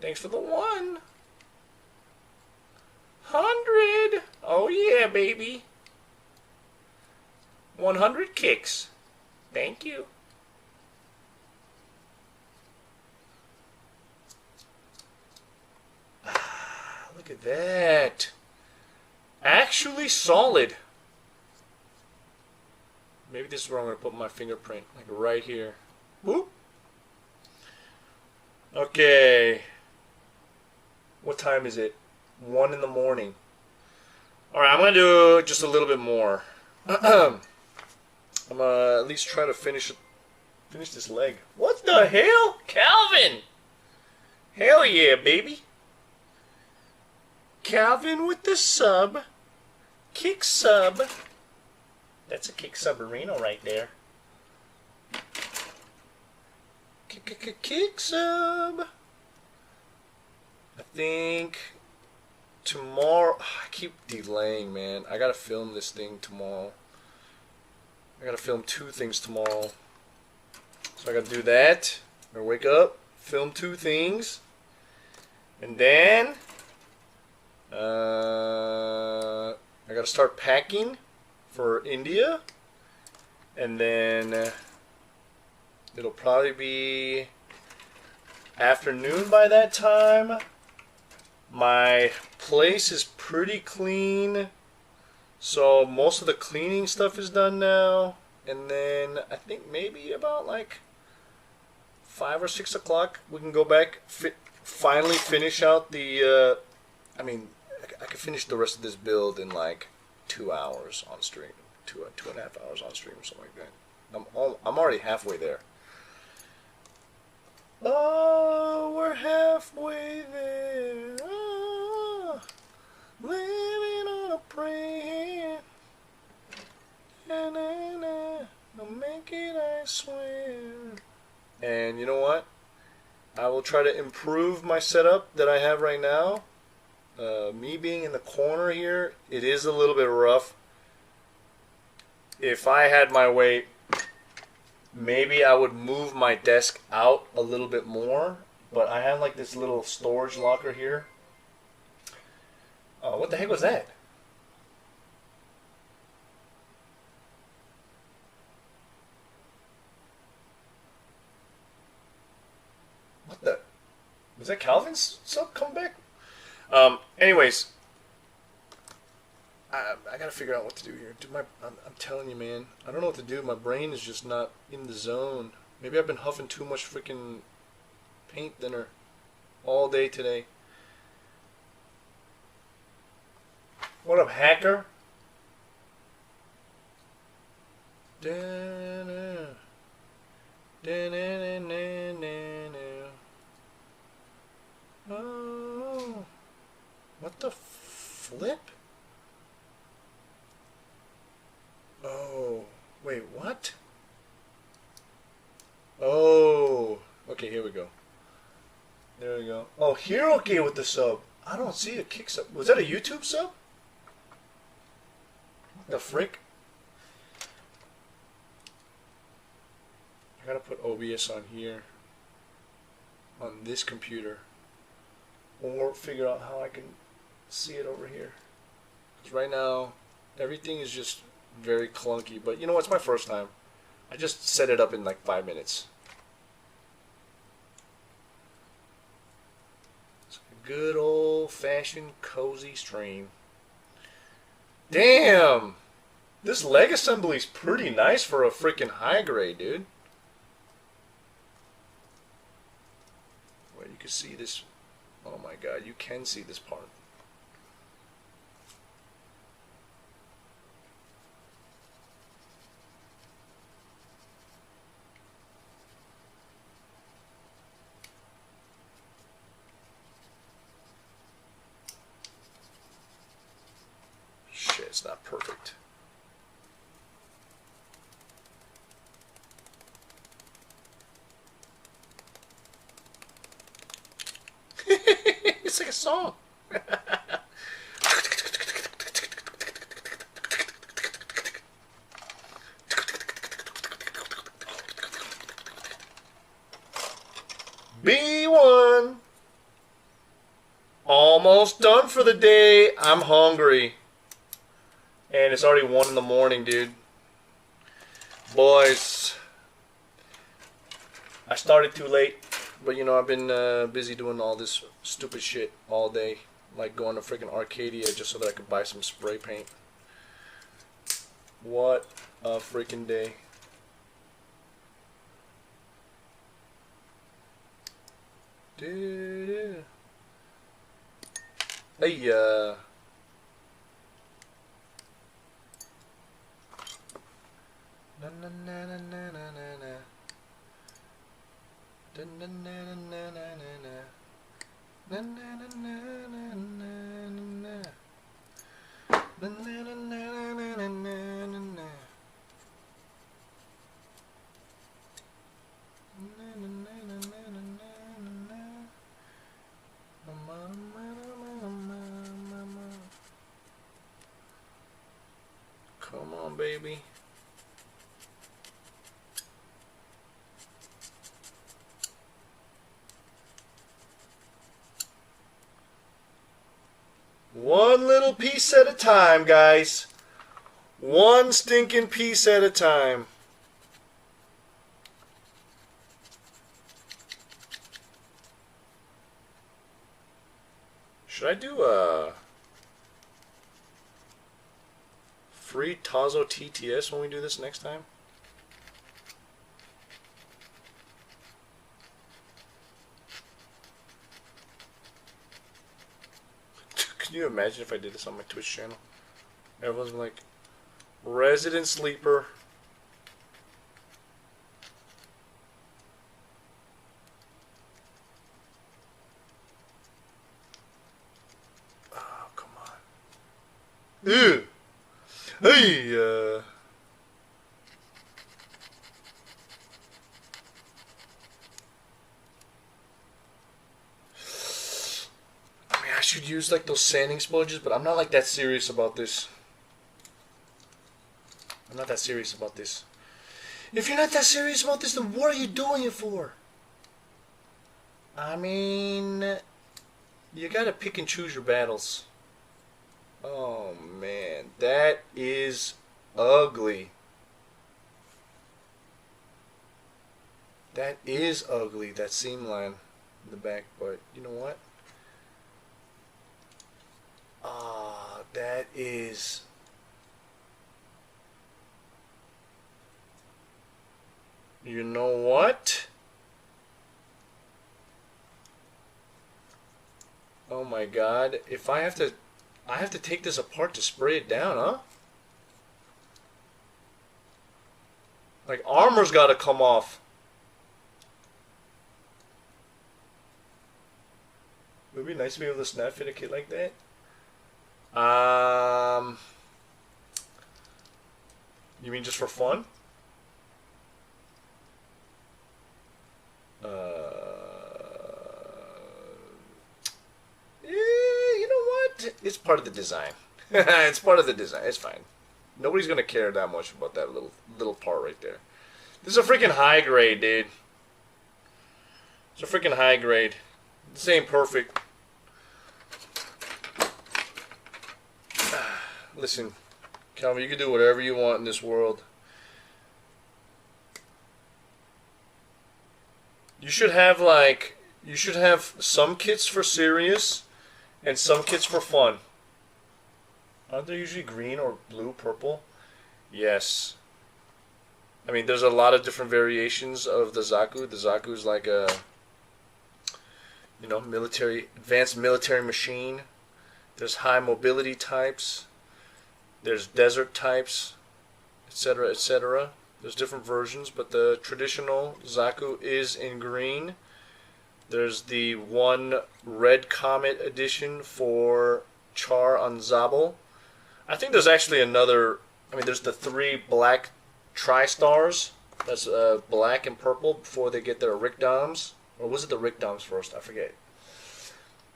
Thanks for the 100. Oh yeah, baby. 100 kicks. Thank you. Look at that. Actually solid. Maybe this is where I'm going to put my fingerprint. Like right here. Whoop. Okay. What time is it? 1 in the morning. Alright, I'm going to do just a little bit more. I'm going to at least try to finish this leg. What the hell? Calvin! Hell yeah, baby. Calvin with the sub. Kick sub. That's a kick submarino right there. Kick sub. I think tomorrow. I keep delaying, man. I gotta film this thing tomorrow. I gotta film 2 things tomorrow. So I gotta do that. I gotta wake up, film 2 things, and then I gotta start packing for India, and then it'll probably be afternoon by that time. My place is pretty clean, so most of the cleaning stuff is done now, and then I think maybe about like 5 or 6 o'clock we can go back, finally finish out the I mean, I could finish the rest of this build in like 2 hours on stream, 2.5 hours on stream or something like that. I'm already halfway there. Oh, we're halfway there. Oh, living on a prayer. Na, na, na. I'll make it, I swear. And you know what? I will try to improve my setup that I have right now. Me being in the corner here, it is a little bit rough. If I had my way, maybe I would move my desk out a little bit more. But I have like this little storage locker here. What the heck was that? What the? Was that Calvin's sub come back? Anyways, I gotta figure out what to do here. I'm telling you, man, I don't know what to do. My brain is just not in the zone. Maybe I've been huffing too much freaking paint thinner all day today. What up, hacker? Da-na. Da-na-na-na-na-na. Oh, what the flip? Oh, wait, what? Oh, okay, here we go. There we go. Oh, Hiroke with the sub. I don't see a kick sub. Was that a YouTube sub? What the frick? I gotta put OBS on here. On this computer. Or figure out how I can see it over here. Because right now, Everything is just very clunky. But you know what? It's my first time. I just set it up in like 5 minutes. It's a good old-fashioned cozy stream. Damn! This leg assembly is pretty nice for a freaking high grade, dude. Wait, you can see this. Oh my god, you can see this part. Shit, it's not perfect. It's like a song. B1. Almost done for the day. I'm hungry. And it's already 1 in the morning, dude. Boys, I started too late. But, you know, I've been busy doing all this stupid shit all day. Like going to freaking Arcadia just so that I could buy some spray paint. What a freaking day. Dude. Hey, na na na na na na na. Na na na na na na na. Na na na na na na na. Na na na na na na na na. Na na na na na na na. Mama mama mama mama. Come on, baby. One little piece at a time, guys. One stinking piece at a time. Should I do a free Tazo TTS when we do this next time? Can you imagine if I did this on my Twitch channel? Everyone's like, resident sleeper. Oh, come on. Ew. Hey, I should use like those sanding sponges, but I'm not like that serious about this. I'm not that serious about this. If you're not that serious about this, then what are you doing it for? I mean, you gotta pick and choose your battles. Oh man, that is ugly. That is ugly, that seam line in the back, but you know what? Ah, that is... You know what? Oh my god, if I have to take this apart to spray it down, huh? Like, armor's gotta come off. It would be nice to be able to snap fit a kit like that. You mean just for fun? You know what? It's part of the design. It's part of the design. It's fine. Nobody's gonna care that much about that little part right there. This is a freaking high grade, dude. It's a freaking high grade. This ain't perfect. Listen, Calvin, you can do whatever you want in this world. You should have some kits for serious and some kits for fun. Aren't they usually green or blue, purple? Yes. I mean, there's a lot of different variations of the Zaku. The Zaku is like a, advanced military machine. There's high mobility types. There's desert types, etc., etc. There's different versions, but the traditional Zaku is in green. There's the one Red Comet edition for Char on Zabel. I think there's actually another. I mean, there's the 3 black Tri-Stars. That's black and purple before they get their Rickdoms. Or was it the Rickdoms first? I forget.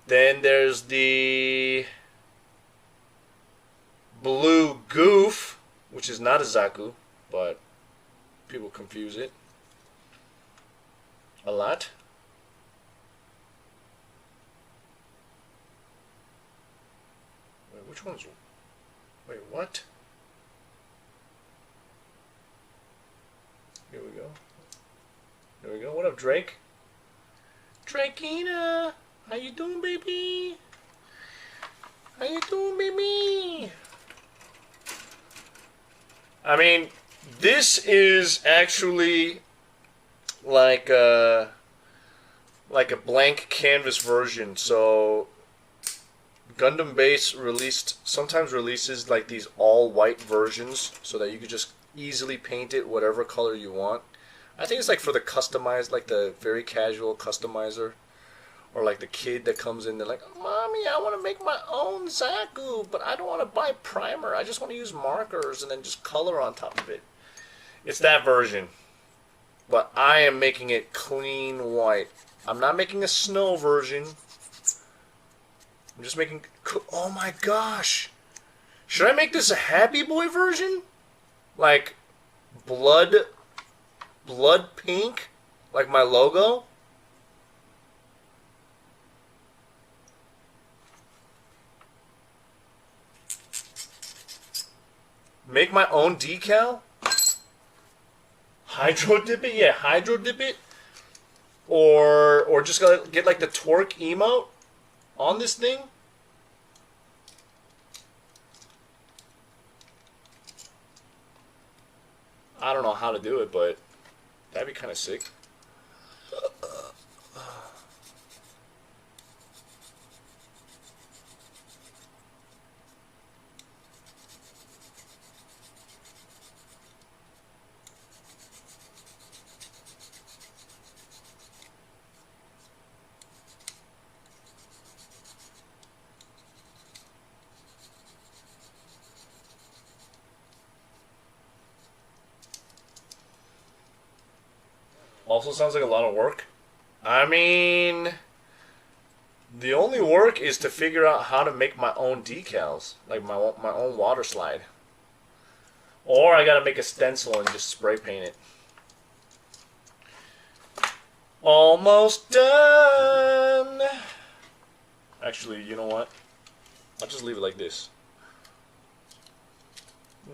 Then there's the Blue Goof, which is not a Zaku, but people confuse it a lot. Wait, which one's... Wait, what? Here we go. There we go. What up, Drake? Drakina! How you doing, baby? How you doing, baby? I mean, this is actually like a blank canvas version. So Gundam Base sometimes releases like these all white versions so that you could just easily paint it whatever color you want. I think it's like for the customized, like the very casual customizer, or like the kid that comes in, they're like, "Mommy, I want to make my own Zaku, but I don't want to buy primer. I just want to use markers and then just color on top of it." It's that version. But I am making it clean white. I'm not making a snow version. I'm just making... Oh my gosh! Should I make this a Happy Boy version? Like blood pink? Like my logo? Make my own decal? Hydro dip it? Yeah, hydro dip it. Or just get like the torque emote on this thing. I don't know how to do it, but that'd be kind of sick. Also sounds like a lot of work. I mean, the only work is to figure out how to make my own decals, like my own water slide. Or I gotta make a stencil and just spray paint it. Almost done! Actually, you know what? I'll just leave it like this.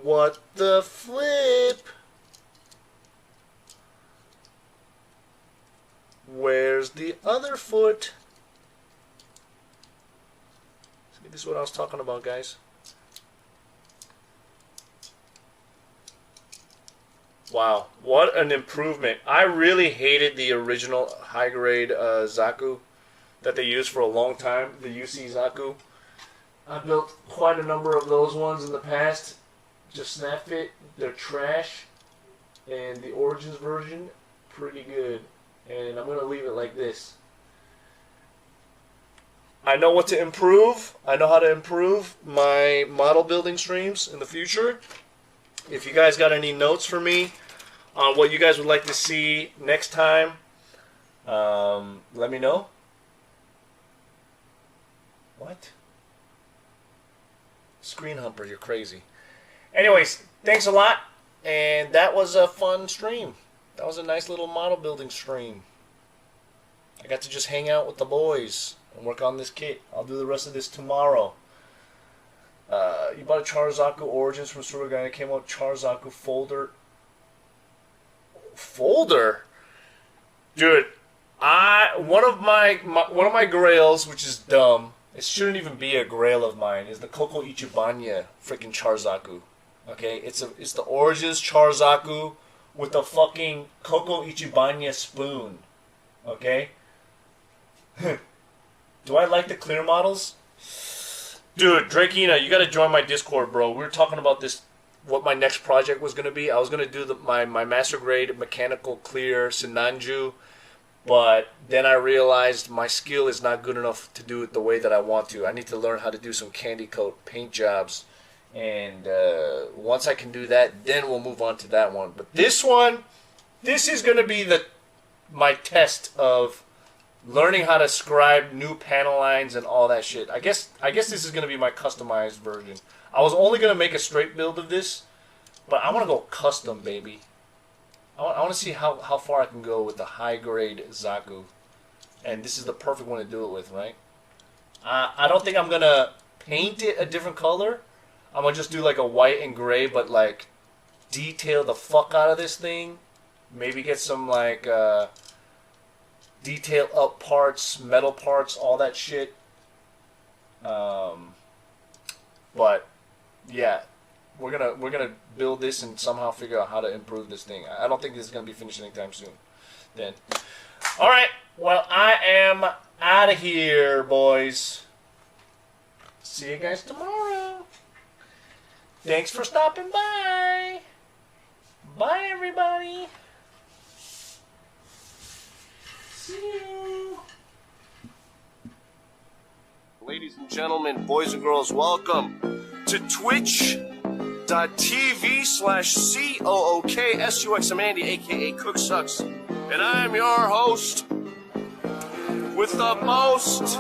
What the flip? Where's the other foot? See, this is what I was talking about, guys. Wow, what an improvement. I really hated the original high-grade Zaku that they used for a long time, the UC Zaku. I built quite a number of those ones in the past. Just snap fit. They're trash. And the Origins version, pretty good. And I'm going to leave it like this. I know what to improve. I know how to improve my model building streams in the future. If you guys got any notes for me on what you guys would like to see next time, let me know. What? Screen humper, you're crazy. Anyways, thanks a lot. And that was a fun stream. That was a nice little model building stream. I got to just hang out with the boys and work on this kit. I'll do the rest of this tomorrow. You bought a Charzaku Origins from Super Guy. It came out Charzaku folder. Folder? Dude, one of my grails, which is dumb, it shouldn't even be a grail of mine, is the Koko Ichibanya freaking Charzaku. Okay, it's the Origins Charzaku with the fucking Koko Ichibanya spoon. Okay? Do I like the clear models? Dude, Drakina, you gotta join my Discord, bro. We were talking about this, what my next project was gonna be. I was gonna do my master grade mechanical clear Sinanju, but then I realized my skill is not good enough to do it the way that I want to. I need to learn how to do some candy coat paint jobs, and once I can do that, then we'll move on to that one. But this one, this is gonna be my test of learning how to scribe new panel lines and all that shit. I guess this is going to be my customized version. I was only going to make a straight build of this, but I want to go custom, baby. I want to see how far I can go with the high-grade Zaku. And this is the perfect one to do it with, right? I don't think I'm going to paint it a different color. I'm going to just do like a white and gray, but like detail the fuck out of this thing. Maybe get some like... detail up parts, metal parts, all that shit. But yeah, we're gonna build this and somehow figure out how to improve this thing. I don't think this is gonna be finished anytime soon. Then, all right. Well, I am out of here, boys. See you guys tomorrow. Thanks for stopping by. Bye, everybody. Ladies and gentlemen, boys and girls, welcome to twitch.tv/CookSuxAmandy, aka CookSux. And I'm your host with the most